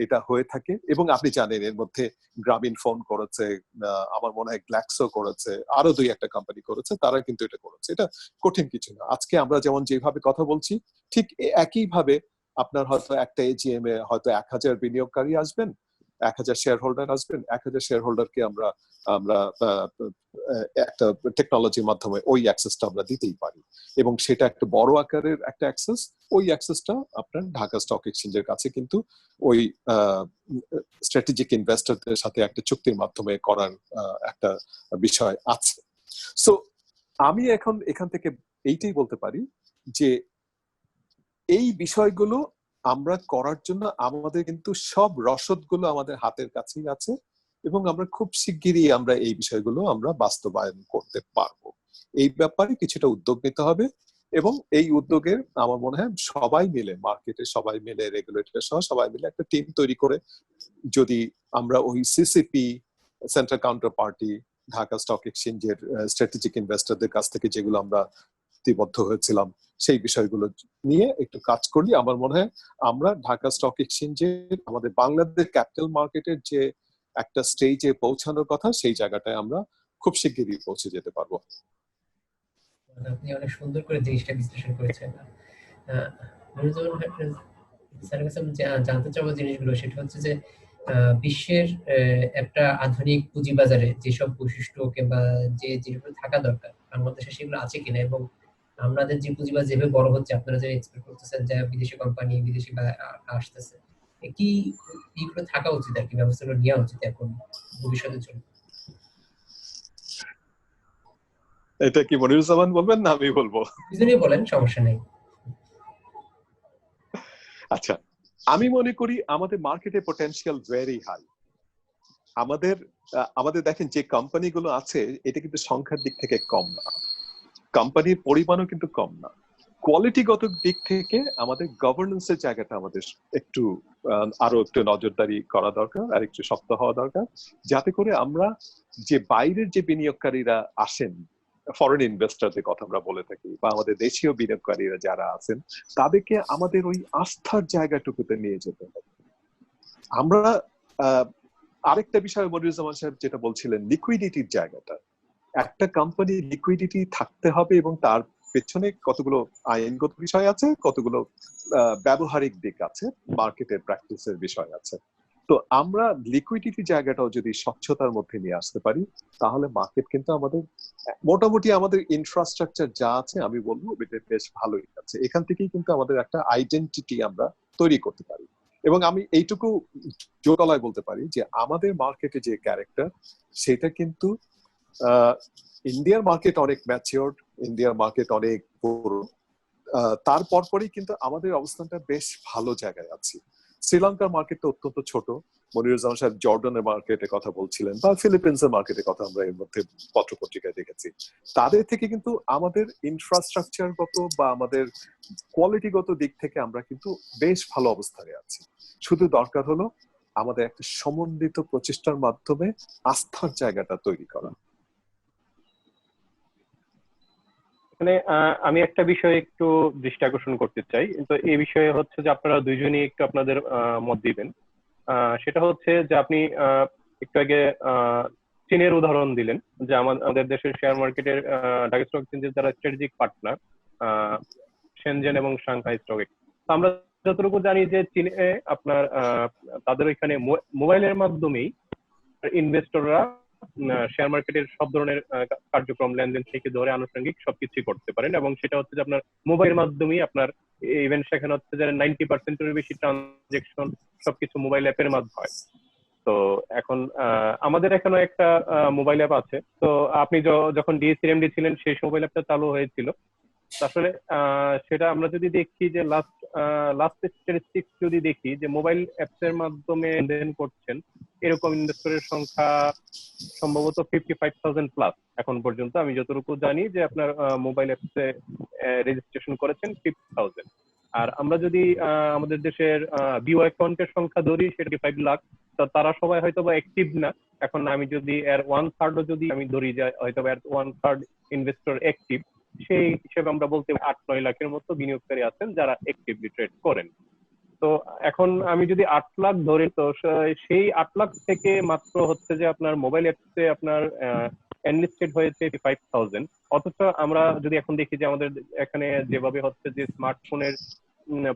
এটা হয়ে থাকে। এবং আপনি জানেন এর মধ্যে গ্রামীণ ফোন করেছে, আমার মনে হয় গ্ল্যাক্সো করেছে, আরো 2-1টা কোম্পানি করেছে, তারা কিন্তু এটা করেছে। এটা কঠিন কিছু না। আজকে আমরা যেমন যেভাবে কথা বলছি ঠিক একইভাবে আপনার হয়তো একটা AGM এ হয়তো 1000 বিনিয়োগকারী আসবেন, 1000 শেয়ার হোল্ডার আসবেন, 1000 শেয়ার হোল্ডারকে আমরা একটা টেকনোলজির মাধ্যমে ওই অ্যাক্সেসটা আমরা দিতেই পারি এবং সেটা একটা বড় আকারের একটা অ্যাক্সেস। ওই অ্যাক্সেসটা আপনার ঢাকা স্টক এক্সচেঞ্জের কাছে কিন্তু ওই স্ট্র্যাটেজিক ইনভেস্টরদের সাথে একটা চুক্তির মাধ্যমে করার একটা বিষয় আছে। সো আমি এখন এখান থেকে এইটাই বলতে পারি যে এই বিষয়গুলো আমরা করার জন্য আমাদের কিন্তু সব রসদগুলো আমাদের হাতের কাছেই আছে এবং আমরা খুব শিগগিরই আমরা এই বিষয়গুলো আমরা বাস্তবায়ন করতে পারবো। এই ব্যাপারে কিছুটা উদ্যোগ নিতে হবে এবং এই উদ্যোগের আমার মনে হয় সবাই মিলে, মার্কেটের সবাই মিলে, রেগুলেটর সহ সবাই মিলে একটা টিম তৈরি করে যদি আমরা ওই CCP, central counter party, Dhaka stock এক্সচেঞ্জের স্ট্র্যাটেজিক ইনভেস্টরদের কাছ থেকে যেগুলো আমরা চুক্তিবদ্ধ হয়েছিলাম সেই বিষয়গুলো নিয়ে একটু কাজ করলে আমার মনে হয় আমরা ঢাকা স্টক এক্সচেঞ্জের আমাদের বাংলাদেশ ক্যাপিটাল মার্কেটের যে একটা স্টেজে পৌঁছানোর কথা সেই জায়গাটায় আমরা খুব শিগগিরই পৌঁছে যেতে পারবো। আপনি অনেক সুন্দর করে জিনিসটা বিশ্লেষণ করেছেন। স্যারের কাছে জানতে চাবো জিনিসগুলো, সেটা হচ্ছে যে বিশ্বের একটা আধুনিক পুঁজিবাজারে যেসব বৈশিষ্ট্য কিংবা যে জিনিসগুলো থাকা দরকার বাংলাদেশে সেগুলো আছে কিনা, এবং আমাদের যে পুঁজিবাজার যেভাবে বড় হচ্ছে আপনারা যে এক্সপেক্ট করতেছেন যে বিদেশি কোম্পানি বিদেশি আসতেছে, কি এইগুলো থাকা উচিত আর কি, ব্যবস্থাগুলো নেওয়া উচিত এখন ভবিষ্যতের জন্য? এটা কি মনিরুজ্জামান বলবেন না আমি বলবো? দুজনেই বলেন, সমস্যা নেই। আচ্ছা, আমি মনে করি আমাদের মার্কেটে পটেনশিয়াল ভেরি হাই। আমাদের আমাদের দেখেন যে কোম্পানিগুলো আছে এটা কিন্তু সংখ্যার দিক থেকে কম না, কোম্পানির পরিমাণও কিন্তু কম না। কোয়ালিটিগত দিক থেকে আমাদের গভর্নেন্সের জায়গাটা আমাদের একটু আরো একটু নজরদারি করা দরকার, আর একটু শক্ত হওয়া দরকার, যাতে করে আমরা যে বাইরের যে বিনিয়োগকারীরা আসেন, ফরেন ইনভেস্টরদের কথা আমরা বলে থাকি, বা আমাদের দেশীয় বিনিয়োগকারীরা যারা আছেন, তাদেরকে আমাদের ওই আস্থার জায়গাটুকুতে নিয়ে যেতে হবে। আমরা আরেকটা বিষয় মনিরুজ্জামান সাহেব যেটা বলছিলেন, লিকুইডিটির জায়গাটা, একটা কোম্পানি লিকুইডিটি থাকতে হবে এবং তার পেছনে কতগুলো আইনগত বিষয় আছে, কতগুলো ব্যবহারিক দিক আছে, মার্কেটের প্র্যাকটিসের বিষয় আছে। তো আমরা লিকুইডিটি জায়গাটাও যদি স্বচ্ছতার মধ্যে নিয়ে আসতে পারি, তাহলে মার্কেট কিন্তু আমাদের মোটামুটি আমাদের ইনফ্রাস্ট্রাকচার যা আছে আমি বলবো এটা বেশ ভালোই আছে। এখান থেকেই কিন্তু আমাদের একটা আইডেন্টিটি আমরা তৈরি করতে পারি। এবং আমি এইটুকু জোরগলায় বলতে পারি যে আমাদের মার্কেটে যে ক্যারেক্টার, সেটা কিন্তু ইন্ডিয়ার মার্কেট অনেক ম্যাচিওর, ইন্ডিয়ার মার্কেট অনেক বড়, তার পরপরই কিন্তু আমাদের অবস্থানটা বেশ ভালো জায়গায় আছে। শ্রীলঙ্কার মার্কেটটা অত্যন্ত ছোট, মনিরুজ্জামান সাহেব জর্ডানের মার্কেটের কথা বলছিলেন, বা ফিলিপিন্সের মার্কেটের কথা আমরা এর মধ্যে পত্রপত্রিকায় দেখেছি। তাদের থেকে কিন্তু আমাদের ইনফ্রাস্ট্রাকচারগত বা আমাদের কোয়ালিটিগত দিক থেকে আমরা কিন্তু বেশ ভালো অবস্থানে আছি। শুধু দরকার হলো আমাদের একটা সমন্বিত প্রচেষ্টার মাধ্যমে আস্থার জায়গাটা তৈরি করা। মানে আমি একটা বিষয়ে একটু দৃষ্টি আকর্ষণ করতে চাই, তো এই বিষয়ে হচ্ছে যে আপনারা দুইজনই একটু আপনাদের মত দিবেন। সেটা হচ্ছে যে আপনি একটু আগে চীনের উদাহরণ দিলেন, যে আমাদের দেশের শেয়ার মার্কেটের ঢাকা স্টক এক্সচেঞ্জের যারা স্ট্র্যাটেজিক পার্টনার শেনজেন এবং সাংহাই স্টক এক্সচেঞ্জ, আমরা যতটুকু জানি যে চীনে আপনার তাদের ওইখানে মোবাইলের মাধ্যমেই ইনভেস্টররা শেয়ার মার্কেটের সব ধরনের কার্যক্রম, লেনদেন থেকে ধরে আনুষঙ্গিক সবকিছু করতে পারেন, এবং সেটা হচ্ছে যে আপনার মোবাইলের মাধ্যমেই আপনার ইভেন সেখানে হচ্ছে যে 90% বেশি ট্রানজেকশন সবকিছু মোবাইল অ্যাপের মাধ্যমে হয়। তো এখন আমাদের এখানে একটা মোবাইল অ্যাপ আছে। তো আপনি যখন ডিএসিএমডি ছিলেন সেই মোবাইল অ্যাপটা চালু হয়েছিল। আসলে সেটা আমরা যদি দেখি যে লাস্ট স্ট্যাটিস্টিক্স যদি দেখি যে মোবাইল অ্যাপস এর মাধ্যমে লেনদেন করছেন এরকম ইনভেস্টরের সংখ্যা সম্ভবত 55,000 প্লাস এখন পর্যন্ত। আমি যতটুকু জানি যে আপনার মোবাইল অ্যাপসে রেজিস্ট্রেশন করেছেন 50,000। আর আমরা যদি আমাদের দেশের বিও অ্যাকাউন্টের সংখ্যা ধরি সেটা 5 লাখ, তো তারা সবাই হয়তো বা অ্যাক্টিভ না। এখন আমি যদি এর 1/3 যদি আমি ধরি যে হয়তো এর 1/3 ইনভেস্টর অ্যাক্টিভ, সেই হিসেবে আমরা বলতে 8-9 লাখের মতো বিনিয়োগকারী আছেন যারা অ্যাক্টিভলি ট্রেড করেন। তো এখন আমি যদি 8 লাখ ধরি, তো সেই 8 লাখ থেকে মাত্র হচ্ছে যে আপনার মোবাইল অ্যাপসে আপনার এনলিস্টেড হয়েছে 5,000। অথচ আমরা যদি এখন দেখি যে আমাদের এখানে যেভাবে হচ্ছে যে স্মার্টফোনের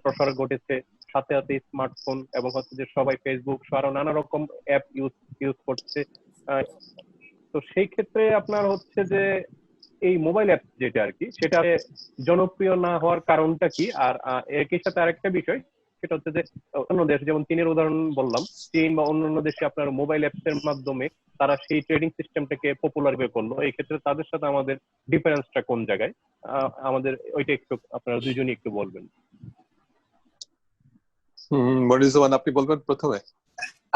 প্রসার ঘটেছে, সাথে সাথে স্মার্টফোন এবং হচ্ছে যে সবাই ফেসবুক সহ আরো নানা রকম অ্যাপ ইউজ করছে। তো সেই ক্ষেত্রে আপনার হচ্ছে যে এই মোবাইল অ্যাপ যেটা আর কি, সেটা জনপ্রিয় না হওয়ার কারণটা কি? আর একই সাথে আরেকটা বিষয়, সেটা হচ্ছে যে অন্য দেশ যেমন চীনের উদাহরণ বললাম, চীন বা অন্যান্য দেশে আপনার মোবাইল অ্যাপস এর মাধ্যমে তারা সেই ট্রেডিং সিস্টেমটাকে পপুলার করলো। এই ক্ষেত্রে তাদের সাথে আমাদের ডিফারেন্সটা কোন জায়গায়? আমাদের ওইটা একটু আপনারা দুইজনই একটু বলবেন। মনিরুজ্জামান আপনি বলবেন প্রথমে?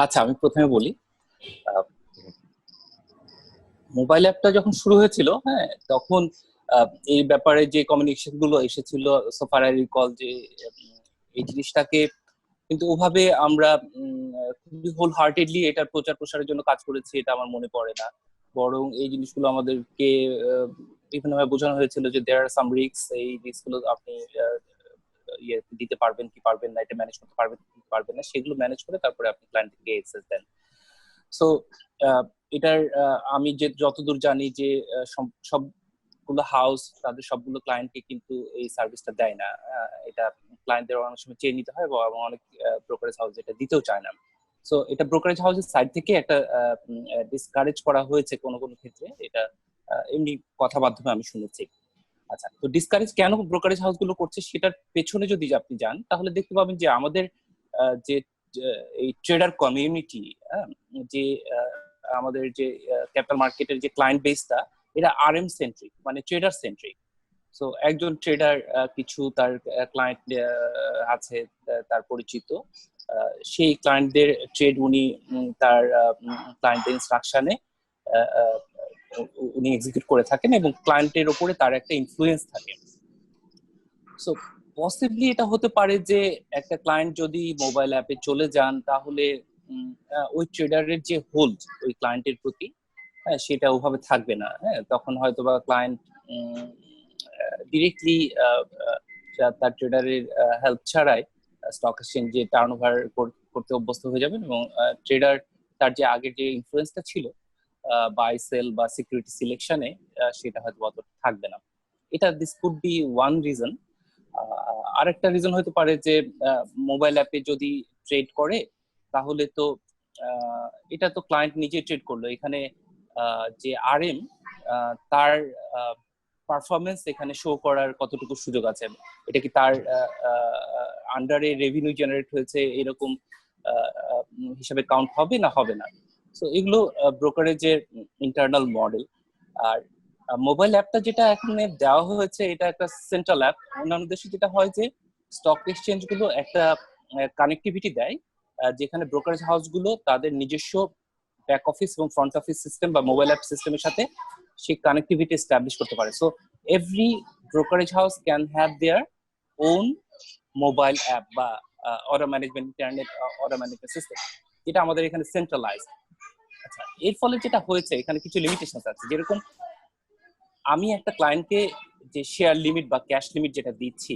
আচ্ছা, আমি প্রথমে বলি। মোবাইল অ্যাপটা যখন শুরু হয়েছিল, হ্যাঁ, তখন এই ব্যাপারে যে কমিউনিকেশন গুলো এসেছিল, সোফার আই রিকল, যে এই জিনিসটাকে কিন্তু ওভাবে আমরা খুবই হোল হার্টেডলি এটার প্রচার প্রসারের জন্য কাজ করেছি এটা আমার মনে পড়ে না। বরং এই জিনিসগুলো আমাদেরকে বিভিন্নভাবে বোঝানো হয়েছিল যে দেয়ার আর সাম রিস্ক, এই রিস্কগুলো আপনি ইয়ে দিতে পারবেন কি পারবেন না, এটা ম্যানেজ করতে পারবেন কি পারবেন না, সেগুলো ম্যানেজ করে তারপরে আপনি ক্লায়েন্টকে এক্সেস দেন। সো এটার আমি যে যতদূর জানি যে সবগুলো হাউস তাদের সবগুলো ক্লায়েন্টকে কিন্তু এই সার্ভিসটা দেয় না। এটা ক্লায়েন্টদের অনেক সময় চেয়ে নিতে হয়, এবং অনেক ব্রোকারেজ হাউস এটা দিতেও চায় না। সো এটা ব্রোকারেজ হাউসের সাইড থেকে একটা ডিসকারেজ করা হয়েছে কোনো কোনো ক্ষেত্রে, এটা এমনি কথা মাধ্যমে আমি শুনেছি। আচ্ছা, তো ডিসকারেজ কেন ব্রোকারেজ হাউস গুলো করছে সেটার পেছনে যদি আপনি যান, তাহলে দেখতে পাবেন যে আমাদের যে এই ট্রেডার কমিউনিটি, যে আমাদের যে ক্যাপিটাল মার্কেটের যে ক্লায়েন্ট বেসটা, এটা আরএম সেন্ট্রিক, মানে ট্রেডার সেন্ট্রিক। সো একজন ট্রেডার কিছু তার ক্লায়েন্ট আছে, তার পরিচিত, সেই ক্লায়েন্টদের ট্রেড উনি তার ক্লায়েন্টের ইনস্ট্রাকশনে উনি এক্সিকিউট করে থাকেন এবং ক্লায়েন্টের উপরে তার একটা ইনফ্লুয়েন্স থাকে। সো পসিবলি এটা হতে পারে যে একটা ক্লায়েন্ট যদি মোবাইল অ্যাপে চলে যান, তাহলে ওই ট্রেডারের যে হোল্ড ওই ক্লায়েন্টের প্রতি, সেটা ওভাবে থাকবে না। তখন হয়তো বা ক্লায়েন্ট ডিরেক্টলি তার ট্রেডারের হেল্প ছাড়াই স্টক এক্সচেঞ্জে টার্ন ওভার করতে অভ্যস্ত হয়ে যাবেন, এবং ট্রেডার তার যে আগের যে ইনফ্লুয়েন্সটা ছিল বাই সেল বা সিকিউরিটি সিলেকশনে, সেটা হয়তো অত থাকবে না। এটা this could be one reason. আরেকটা রিজন হতে পারে যে মোবাইল অ্যাপে যদি ট্রেড করে, তাহলে তো এটা তো ক্লায়েন্ট নিজে ট্রেড করলো, এখানে যে আরএম তার পারফরমেন্স এখানে শো করার কতটুকু সুযোগ আছে, এটা কি তার আন্ডারে রেভিনিউ জেনারেট হয়েছে এরকম হিসাবে কাউন্ট হবে না হবে না। সো এগুলো ব্রোকারেজের ইন্টারনাল মডেল। আর মোবাইল অ্যাপটা যেটা এখানে দেওয়া হয়েছে, এটা একটা সেন্ট্রাল অ্যাপ। অন্যান্য দেশে যেটা হয় যে স্টক এক্সচেঞ্জ গুলো একটা কানেক্টিভিটি দেয়, যেখানে ব্রোকারেজ হাউস গুলো তাদের নিজস্ব ব্যাক অফিস এবং ফ্রন্ট অফিস সিস্টেম বা মোবাইল অ্যাপ সিস্টেমের সাথে সেই কানেক্টিভিটি এস্টাবলিশ করতে পারে। So every brokerage house can have their own mobile app বা order management, internet order management system, যেটা আমাদের এখানে সেন্ট্রালাইজড। আচ্ছা, এর ফলে যেটা হয়েছে, এখানে কিছু লিমিটেশন আছে। যেরকম আমি একটা ক্লায়েন্টকে যে শেয়ার লিমিট বা ক্যাশ লিমিট যেটা দিচ্ছি,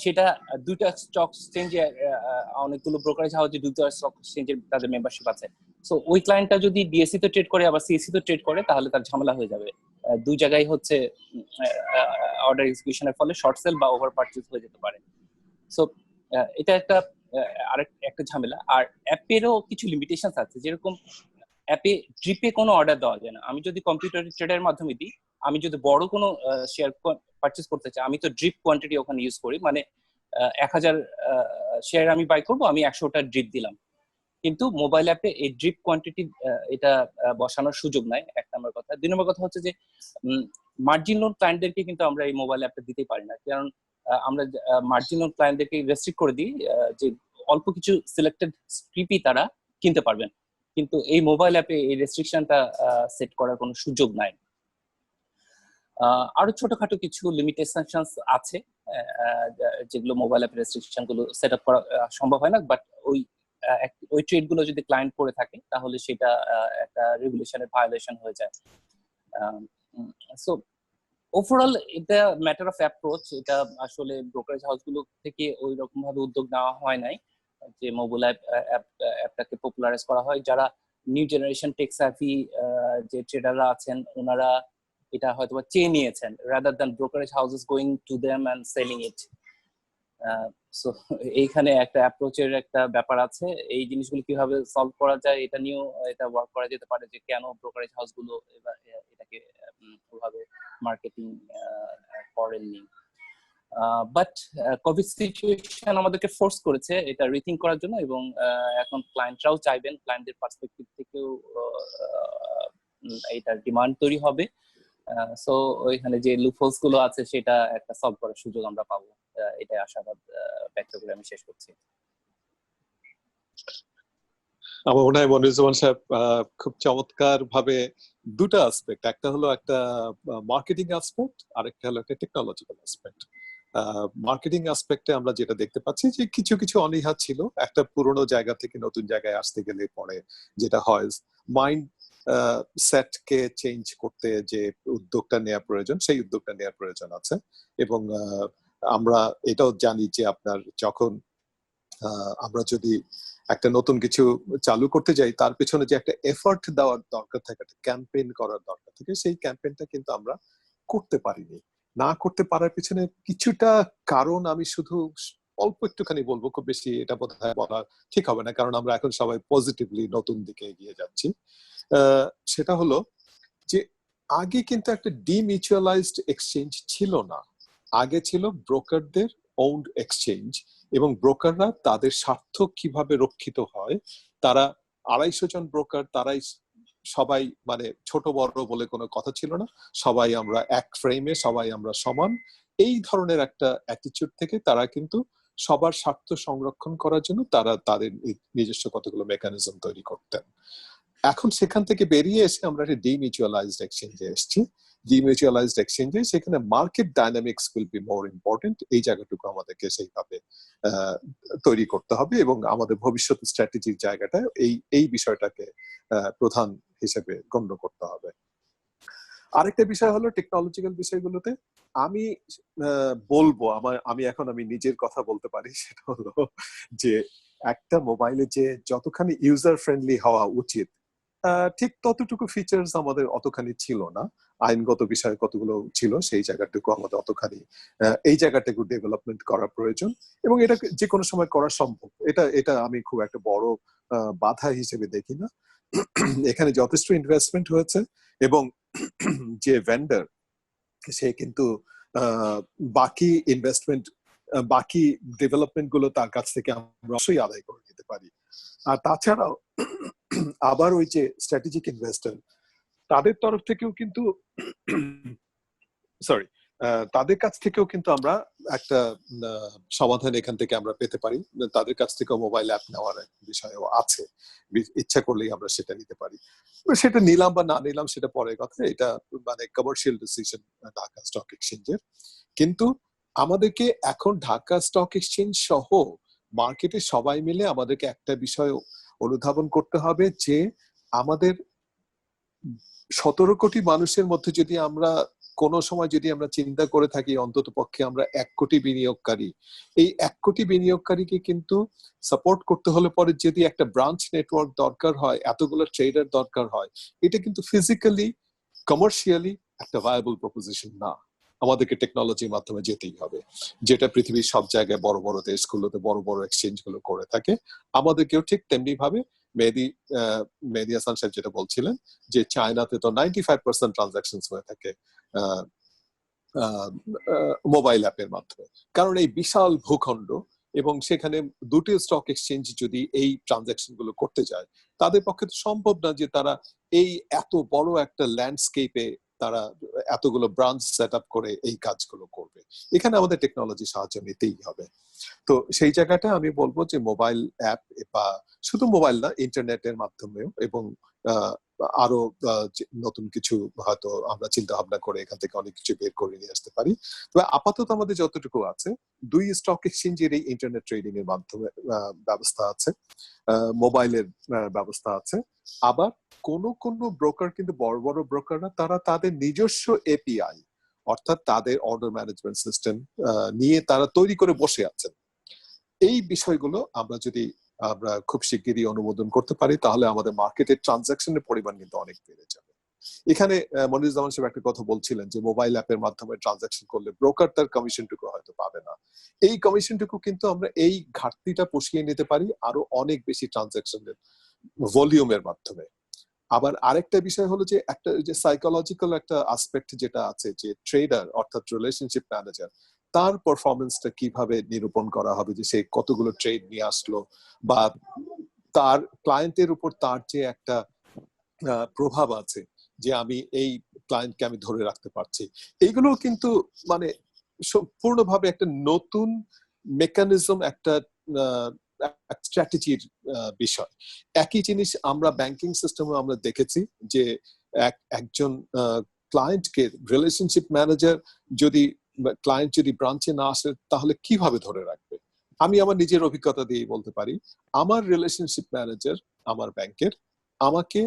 সেটা দুইটা স্টক এক্সচেঞ্জে, অনেকগুলো ব্রোকারেজ হাউসে দুইটা স্টক এক্সচেঞ্জের তাদের মেম্বারশিপ আছে। সো ওই ক্লায়েন্টটা যদি ডিএসসি তে ট্রেড করে আবার সিএসসি তে ট্রেড করে, তাহলে তার ঝামেলা হয়ে যাবে। দুই জায়গায় হচ্ছে অর্ডার এক্সিকিউশনের ফলে শর্ট সেল বা ওভার পারচেজ হয়ে যেতে পারে। সো এটা একটা একটা ঝামেলা। আর অ্যাপেরও কিছু লিমিটেশন আছে। যেরকম অ্যাপে ড্রিপে কোনো অর্ডার দেওয়া যায় না। আমি যদি কম্পিউটার ট্রেডের মাধ্যমে দিই, আমি যদি বড় কোনো শেয়ার পারচেজ করতে চাই, আমি তো ড্রিপ কোয়ান্টিটি ওখানে ইউজ করি, মানে 1000 শেয়ার আমি বাই করবো, আমি 100টা ড্রিপ দিলাম। কিন্তু মোবাইল অ্যাপে এই ড্রিপ কোয়ান্টিটি এটা বসানোর সুযোগ নাই, এক নম্বর কথা। দুই নম্বর কথা হচ্ছে যে মার্জিন লোন ক্লায়েন্টদেরকে কিন্তু আমরা এই মোবাইল অ্যাপটা দিতে পারি না, কারণ আমরা মার্জিন লোন ক্লায়েন্টদেরকে রেস্ট্রিক্ট করে দিই যে অল্প কিছু সিলেক্টেড স্ক্রিপই তারা কিনতে পারবেন, কিন্তু এই মোবাইল অ্যাপে এই রেস্ট্রিকশনটা সেট করার কোনো সুযোগ নাই। আরো ছোটখাটো কিছু লিমিটেশন আছে যেগুলো মোবাইল অ্যাপের রেস্ট্রিকশন গুলো সেট আপ করা সম্ভব হয় না, বাট ওই ট্রেড গুলো যদি ক্লায়েন্ট করে থাকে, তাহলে সেটা একটা রেগুলেশনের ভায়োলেশন হয়ে যায়। সো ওভারঅল এটা ম্যাটার অফ অ্যাপ্রোচ। এটা আসলে ব্রোকারেজ হাউস গুলো থেকে ওই রকম ভাবে উদ্যোগ নেওয়া হয় নাই যে মোবাইল অ্যাপটাকে পপুলারাইজ করা হয়। যারা নিউ জেনারেশন টেক সাভি যে ট্রেডাররা আছেন, ওনারা এটা হয়তো চেয়ে নিয়েছেন rather than brokerage houses going to them and selling it. So এইখানে একটা অ্যাপ্রোচের একটা ব্যাপার আছে। এই জিনিসগুলো কিভাবে সলভ করা যায়, এটা নিয়েও এটা ওয়ার্ক করা যেতে পারে, যে কেন ব্রোকারেজ হাউসগুলো এটাকে ওভাবে মার্কেটিং করেননি। বাট কোভিড সিচুয়েশন আমাদেরকে ফোর্স করেছে এটা রিথিঙ্ক করার জন্য, এবং এখন ক্লায়েন্টরাও চাইবেন, ক্লায়েন্টদের পার্সপেক্টিভ থেকেও এটার ডিমান্ড তৈরি হবে। সো ওইখানে যে লুপহোলস গুলো আছে সেটা একটা সলভ করার সুযোগ আমরা পাবো, এটাই আশাবাদ ব্যক্ত করে আমি শেষ করছি। আমার মনে হয় মনিরুজ্জামান সাহেব খুব চমৎকার ভাবে দুটো অ্যাসপেক্ট, একটা হলো একটা মার্কেটিং অ্যাসপেক্ট, আরেকটা হলো একটা টেকনোলজিক্যাল অ্যাসপেক্ট। মার্কেটিং অ্যাসপেক্টে আমরা যেটা দেখতে পাচ্ছি যে কিছু কিছু অনীহা ছিল, একটা পুরোনো জায়গা থেকে নতুন জায়গায় আসতে গেলে পরে যেটা হয় মাইন্ড সেটকে চেঞ্জ করতে যে উদ্যোগটা নেওয়া প্রয়োজন, সেই উদ্যোগটা নেওয়ার প্রয়োজন আছে। এবং আমরা এটাও জানি যে আপনার যখন আমরা যদি একটা নতুন কিছু চালু করতে যাই, তার পেছনে যে একটা এফর্ট দেওয়ার দরকার থাকে, একটা ক্যাম্পেইন করার দরকার থাকে, সেই ক্যাম্পেইনটা কিন্তু আমরা করতে পারিনি। না করতে পারার পিছনে কিছুটা কারণ আমি শুধু অল্প একটুখানি বলবো, খুব বেশি এটা বোধহয় বলা ঠিক হবে না, কারণ আমরা এখন সবাই পজিটিভলি নতুন দিকে এগিয়ে যাচ্ছি। সেটা হলো যে আগে কিন্তু একটা ডিমিউচুয়ালাইজড এক্সচেঞ্জ ছিল না, আগে ছিল ব্রোকারদের ওন্ড এক্সচেঞ্জ, এবং ব্রোকাররা তাদের স্বার্থ কিভাবে রক্ষিত হয়। তারা 250 জন ব্রোকার, তারাই সবাই মানে ছোট বড় বলে কোনো কথা ছিল না, সবাই আমরা এক ফ্রেমে, সবাই আমরা সমান, এই ধরনের একটা অ্যাটিটিউড থেকে তারা কিন্তু সবার স্বার্থ সংরক্ষণ করার জন্য তারা তাদের নিজস্ব কতগুলো মেকানিজম তৈরি করতেন। এখন সেখান থেকে বেরিয়ে এসে আমরা একটা ডিমিউচুয়ালাইজড এক্সচেঞ্জে এসেছি। ডিমিউচুয়ালাইজড এক্সচেঞ্জে সেখানে market dynamics will be more important. এই জায়গাটুকু আমাদেরকে সেইভাবে তৈরি করতে হবে এবং আমাদের ভবিষ্যৎ স্ট্র্যাটেজির জায়গাটা এই বিষয়টাকে প্রধান হিসেবে গণ্য করতে হবে। আরেকটা বিষয় হলো টেকনোলজিক্যাল বিষয়গুলোতে আমি বলবো আমি নিজের কথা বলতে পারি, সেটা হলো যে একটা মোবাইলে যে যতখানি ইউজার ফ্রেন্ডলি হওয়া উচিত ঠিক ততটুকু ফিচার্স আমাদের অতখানি ছিল না। আইনগত বিষয় কতগুলো ছিল সেই জায়গাটুকু আমাদের অতখানি এই জায়গাটুকু ডেভেলপমেন্ট করা প্রয়োজন এবং এটা যে কোনো সময় করা সম্ভব। এটা আমি খুব একটা বড় বাধা হিসেবে দেখি না। এখানে যথেষ্ট ইনভেস্টমেন্ট হয়েছে এবং যে ভেন্ডার সে কিন্তু বাকি ইনভেস্টমেন্ট বাকি ডেভেলপমেন্ট গুলো তার কাছ থেকে আমরা অবশ্যই আদায় করে নিতে পারি। আর তাছাড়াও আবার ওই যে স্ট্র্যাটেজিক ইনভেস্টর তাদের তরফ থেকেও কিন্তু তাদের কাছ থেকেও কিন্তু আমরা একটা সমাধান এখান থেকে আমরা পেতে পারি। তাদের কাছ থেকেও মোবাইল অ্যাপ নেওয়ার বিষয়ও আছে, ইচ্ছা করলেই আমরা সেটা নিতে পারি। সেটা নিলাম বা না নিলাম সেটা পরের কথা, এটা মানে কমার্শিয়াল ডিসিশন ঢাকা স্টক এক্সচেঞ্জের। কিন্তু আমাদেরকে এখন ঢাকা স্টক এক্সচেঞ্জ সহ মার্কেটে সবাই মিলে আমাদেরকে একটা বিষয় অনুধাবন করতে হবে যে আমাদের 17 কোটি মানুষের মধ্যে যদি আমরা কোনো সময় যদি আমরা চিন্তা করে থাকি অন্তত পক্ষে আমরা 1 কোটি বিনিয়োগকারী, এই 1 কোটি বিনিয়োগকারীকে কিন্তু সাপোর্ট করতে হলে পরে যদি একটা ব্রাঞ্চ নেটওয়ার্ক দরকার হয়, এতগুলো ট্রেডার দরকার হয়, এটা কিন্তু ফিজিক্যালি কমার্শিয়ালি একটা ভায়াবল প্রপোজিশন না। আমাদেরকে টেকনোলজির মাধ্যমে যেতেই হবে, যেটা পৃথিবীর সব জায়গায় বড় বড় দেশগুলোতে বড় বড় এক্সচেঞ্জ গুলো করে থাকে। আমাদেরকেও ঠিক তেমনি ভাবে মেহেদী হাসান সাহেব যেটা বলছিলেন যে চায়নাতে তো 95% ট্রানজাকশন হয়ে থাকে মোবাইল অ্যাপের মাধ্যমে, কারণ এই বিশাল ভূখণ্ড এবং সেখানে দুটি স্টক এক্সচেঞ্জ যদি এই ট্রানজাকশন গুলো করতে যায় তাদের পক্ষে তো সম্ভব না যে তারা এই এত বড় একটা ল্যান্ডস্কেপে তারা এতগুলো ব্রাঞ্চ সেট আপ করে এই কাজগুলো করবে। এখানে আমাদের টেকনোলজি সাহায্য নিতেই হবে। তো সেই জায়গাটা আমি বলবো যে মোবাইল অ্যাপ বা শুধু মোবাইল না, ইন্টারনেটের মাধ্যমেও এবং আরো নতুন কিছু হয়তো আমরা চিন্তা ভাবনা করে এখান থেকে অনেক কিছু বের করে নিয়ে আসতে পারি। তবে আপাতত আমাদের যতটুকু আছে, 2 স্টক এক্সচেঞ্জের এই ইন্টারনেট ট্রেডিং এর মাধ্যমে ব্যবস্থা আছে, মোবাইলের ব্যবস্থা আছে। আবার কোন কোন ব্রোকার কিন্তু বড় বড় ব্রোকাররা তারা তাদের নিজস্ব এপিআই অর্থাৎ তাদের অর্ডার ম্যানেজমেন্ট সিস্টেম নিয়ে তারা তৈরি করে বসে আছেন। এই বিষয়গুলো আমরা খুব শিগগিরই অনুমোদন করতে পারি, তাহলে আমাদের মার্কেটের ট্রানজাকশনের পরিমাণ কিন্তু অনেক বেড়ে যাবে। এখানে মনিরুজ্জামান সাহেব একটা কথা বলছিলেন যে মোবাইল অ্যাপের মাধ্যমে ট্রানজাকশন করলে ব্রোকার তার কমিশনটুকু হয়তো পাবে না। এই কমিশনটুকু কিন্তু আমরা এই ঘাটতিটা পুষিয়ে নিতে পারি আরো অনেক বেশি ট্রানজাকশনের ভলিউমের মাধ্যমে। আবার আরেকটা বিষয় হলো যে একটা যে সাইকোলজিক্যাল একটা আসপেক্ট যেটা আছে, যে ট্রেডার অর্থাৎ রিলেশনশিপ ম্যানেজার তার পারফরমেন্সটা কিভাবে নিরূপণ করা হবে, যে সে কতগুলো ট্রেড নিয়ে আসলো বা তার ক্লায়েন্টের উপর তার যে একটা প্রভাব আছে যে আমি এই ক্লায়েন্টকে আমি ধরে রাখতে পারছি, এইগুলো কিন্তু মানে সম্পূর্ণভাবে একটা নতুন মেকানিজম, একটা স্ট্র্যাটেজির বিষয়। একই জিনিস আমরা ব্যাংকিং সিস্টেমে আমরা দেখেছি যে একজন ক্লায়েন্টকে রিলেশনশিপ ম্যানেজার যদি ক্লায়েন্ট যদি ব্রাঞ্চে না আসে তাহলে কিভাবে ধরে রাখবে। আমি আমার নিজের অভিজ্ঞতা দিয়ে বলতে পারি, আমার রিলেশনশিপ ম্যানেজার আমার ব্যাংকের আমাকে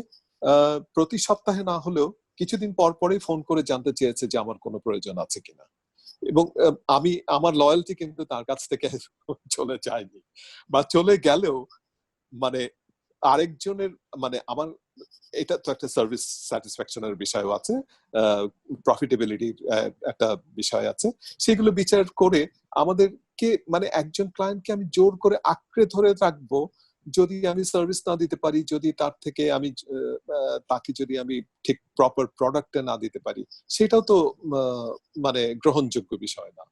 প্রতি সপ্তাহে না হলেও কিছুদিন পর পরই ফোন করে জানতে চেয়েছে যে আমার কোনো প্রয়োজন আছে কিনা, এবং আমি আমার লয়্যালটি কিন্তু তার কাছ থেকে চলে যায়নি, বা চলে গেলেও মানে আরেকজনের মানে আমার এটা তো একটা সার্ভিস স্যাটিসফ্যাকশনের বিষয় আছে, প্রফিটেবিলিটির একটা বিষয় আছে, সেগুলো বিচার করে আমাদেরকে মানে একজন ক্লায়েন্টকে আমি জোর করে আঁকড়ে ধরে রাখবো যদি আমি সার্ভিস না দিতে পারি, যদি তার থেকে আমি তাকে যদি আমি ঠিক প্রপার প্রোডাক্টটা না দিতে পারি, সেটাও তো মানে গ্রহণযোগ্য বিষয় না।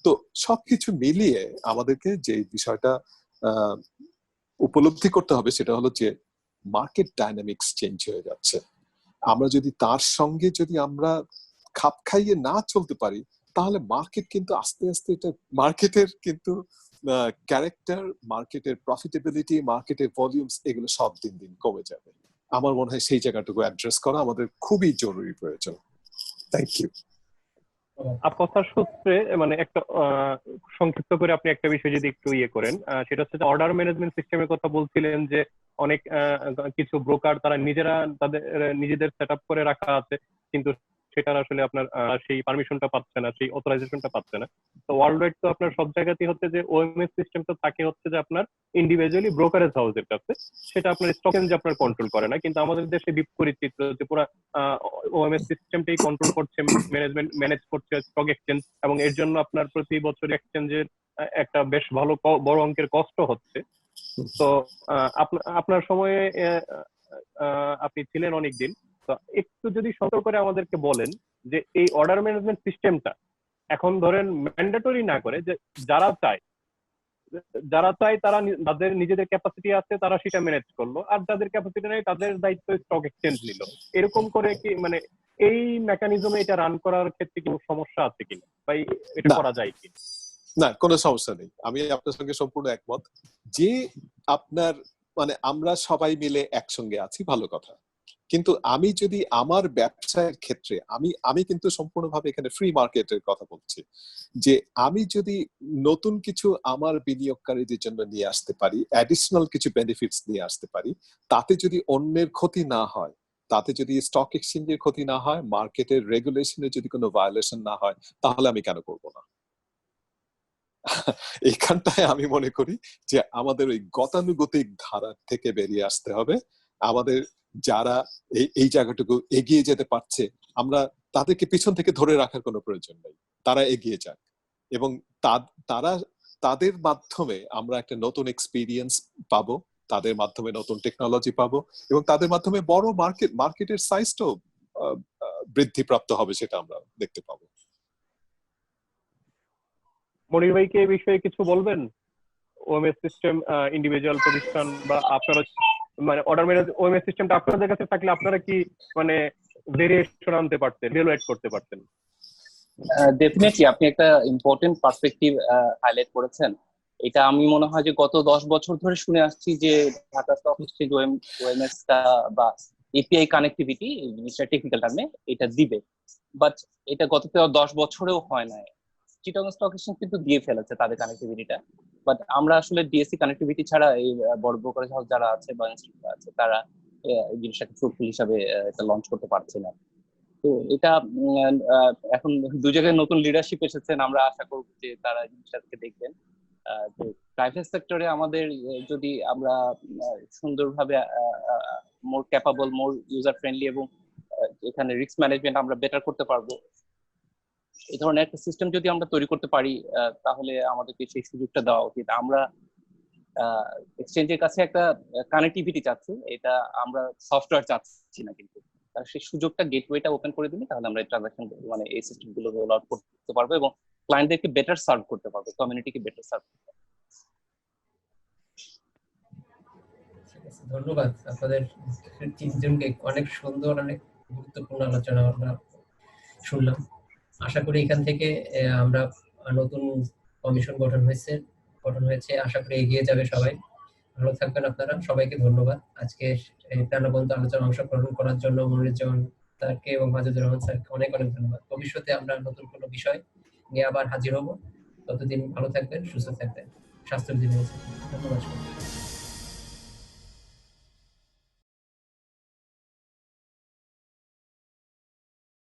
তো সবকিছু মিলিয়ে আমাদেরকে যে বিষয়টা উপলব্ধি করতে হবে সেটা হলো যে মার্কেট ডাইনামিক্স চেঞ্জ হয়ে যাচ্ছে। আমরা যদি তার সঙ্গে যদি আমরা খাপ খাইয়ে না চলতে পারি তাহলে মার্কেট কিন্তু আস্তে আস্তে এটা মার্কেটের কিন্তু ক্যারেক্টার, মার্কেটের প্রফিটেবিলিটি, মার্কেটের ভলিউমস এগুলো সব দিন দিন কমে যাবে। আমার মনে হয় সেই জায়গাটুকু অ্যাড্রেস করা আমাদের খুবই জরুরি প্রয়োজন। Thank you. কথার সূত্রে মানে একটা সংক্ষিপ্ত করে আপনি একটা বিষয় যদি একটু ইয়ে করেন, সেটা হচ্ছে অর্ডার ম্যানেজমেন্ট সিস্টেমের কথা বলছিলেন যে অনেক কিছু ব্রোকার তারা নিজেরা তাদের নিজেদের সেট আপ করে রাখা আছে, কিন্তু সেটার আসলে আপনার সেই পারমিশনটা পাচ্ছে না, সেই অথরাইজেশনটা পাচ্ছে না। তো ওয়ার্ল্ড ওয়াইড তো আপনার সব জায়গাতেই হচ্ছে যে ওএমএস সিস্টেমটা থাকে হচ্ছে যে আপনার ইন্ডিভিজুয়ালি ব্রোকারেজ হাউসের কাছে, সেটা আপনার স্টক এক্সচেঞ্জ আপনার কন্ট্রোল করে না। কিন্তু আমাদের দেশে বিপরীত চিত্র, যে পুরো ওএমএস সিস্টেমটাই কন্ট্রোল করছে, ম্যানেজ করছে স্টক এক্সচেঞ্জ, এবং এর জন্য আপনার প্রতি বছর এক্সচেঞ্জের একটা বেশ ভালো বড় অঙ্কের কষ্ট হচ্ছে। তো আপনার সময়ে আপনি ছিলেন অনেকদিন, তো একটু যদি সতর্ক করে আমাদেরকে বলেন যে এই অর্ডার ম্যানেজমেন্ট সিস্টেমটা এখন ধরেন ম্যান্ডেটরি না করে, যে যারা চায় তারা তাদের নিজেদের ক্যাপাসিটি আছে তারা সেটা ম্যানেজ করলো, আর যাদের ক্যাপাসিটি নেই তাদের দায়িত্ব স্টক এক্সচেঞ্জ নিল, এরকম করে কি মানে এই মেকানিজমে এটা রান করার ক্ষেত্রে কি সমস্যা আছে কিনা, বা এটা করা যায় কি? না, কোনো সমস্যা নেই, আমি আপনার সঙ্গে সম্পূর্ণ একমত। যে আপনার মানে আমরা সবাই মিলে একসঙ্গে আছি, ভালো কথা, কিন্তু আমি যদি আমার ব্যবসায়ের ক্ষেত্রে আমি কিন্তু সম্পূর্ণভাবে এখানে ফ্রি মার্কেটের কথা বলছি, যে আমি যদি নতুন কিছু আমার বিনিয়োগকারীদের জন্য নিয়ে আসতে পারি, অ্যাডিশনাল কিছু বেনিফিটস নিয়ে আসতে পারি, তাতে যদি অন্যের ক্ষতি না হয়, তাতে যদি স্টক এক্সচেঞ্জের ক্ষতি না হয়, মার্কেটের রেগুলেশনের যদি কোনো ভায়োলেশন না হয়, তাহলে আমি কেন করব না? এইখানটায় আমি মনে করি যে আমাদের ওই গতানুগতিক ধারা থেকে বেরিয়ে আসতে হবে। আমাদের যারা এই জায়গাটুকু এগিয়ে যেতে পারছে, আমরা তাদেরকে পিছন থেকে ধরে রাখার কোনো প্রয়োজন নেই, তারা এগিয়ে যাক, এবং তারা তাদের মাধ্যমে আমরা একটা নতুন এক্সপিরিয়েন্স পাবো, তাদের মাধ্যমে নতুন টেকনোলজি পাবো, এবং তাদের মাধ্যমে বড় মার্কেটের সাইজটাও বৃদ্ধিপ্রাপ্ত হবে, সেটা আমরা দেখতে পাবো। মনির ভাইকে এই বিষয়ে কিছু বলবেন? ওএমএস সিস্টেম ইন্ডিভিজুয়াল প্রতিষ্ঠান বা আপনারা মানে অর্ডার ম্যানেজ ওএমএস সিস্টেমটা আপনাদের কাছে থাকলে আপনারা কি মানে ভেরিয়েশন আনতে পারতেন, রিয়েলাইজ করতে পারতেন? ডেফিনেটলি আপনি একটা ইম্পর্টেন্ট পার্সপেক্টিভ হাইলাইট করেছেন। এটা আমি মনে হয় যে গত 10 বছর ধরে শুনে আসছি যে ঢাকা স্টক এক্সচেঞ্জ ওএমএস বা এপিআই কানেক্টিভিটি, জিনিসটা টেকনিক্যাল টার্মে এটা দিবে, বাট এটা গত 10 বছরেও হয় না। চিটাগং স্টক এক্সচেঞ্জ কিন্তু দিয়ে ফেলেছে তাদের কানেক্টিভিটিটা, বাট আমরা আসলে ডিএসসি কানেক্টিভিটি ছাড়া এই বড় ব্রোকারেজ হাউস যারা আছে বা ইনস্টিটিউট আছে তারা এই জিনিসটাকে ফ্রুটফুল হিসাবে এটা লঞ্চ করতে পারছে না। তো এটা এখন দু জায়গায় নতুন লিডারশিপ এসেছেন, আমরা আশা করব যে তারা জিনিসটাকে দেখবেন। যে প্রাইভেট সেক্টরে আমাদের যদি আমরা সুন্দরভাবে মোর ক্যাপাবল, মোর ইউজার ফ্রেন্ডলি এবং এখানে রিস্ক ম্যানেজমেন্ট আমরা বেটার করতে পারবো, এই ধরনের একটা সিস্টেম যদি আমরা তৈরি করতে পারি তাহলে আমাদেরকে সেই সুযোগটা দেওয়া উচিত। আমরা এক্সচেঞ্জের কাছে একটা কানেক্টিভিটি চাচ্ছি, এটা আমরা সফটওয়্যার চাচ্ছি না, কিন্তু সেই সুযোগটা গেটওয়েটা ওপেন করে দিলে তাহলে আমরা ট্রানজাকশন মানে এই সিস্টেমগুলো রোল আউট করতে পারবো এবং ক্লায়েন্টদেরকে বেটার সার্ভ করতে পারবো, কমিউনিটিকে বেটার সার্ভ করতে পারবো। ধন্যবাদ আপনাদের তিনজনকে, অনেক সুন্দর অনেক গুরুত্বপূর্ণ আলোচনা আমরা শুনলাম। আশা করি এখান থেকে আমরা নতুন কমিশন গঠন হয়েছে, আশা করি এগিয়ে যাবে সবাই। ভালো থাকবেন আপনারা, সবাইকে ধন্যবাদ আজকে এই প্রাণবন্ত আলোচনা অংশগ্রহণ করার জন্য। মনিরুজ্জামান স্যারকে এবং মাজেদুর রহমান স্যারকে অনেক অনেক ধন্যবাদ। ভবিষ্যতে আমরা নতুন কোনো বিষয় নিয়ে আবার হাজির হব। ততদিন ভালো থাকবেন, সুস্থ থাকবেন, স্বাস্থ্যবিধি মেনে চলবেন। ধন্যবাদ।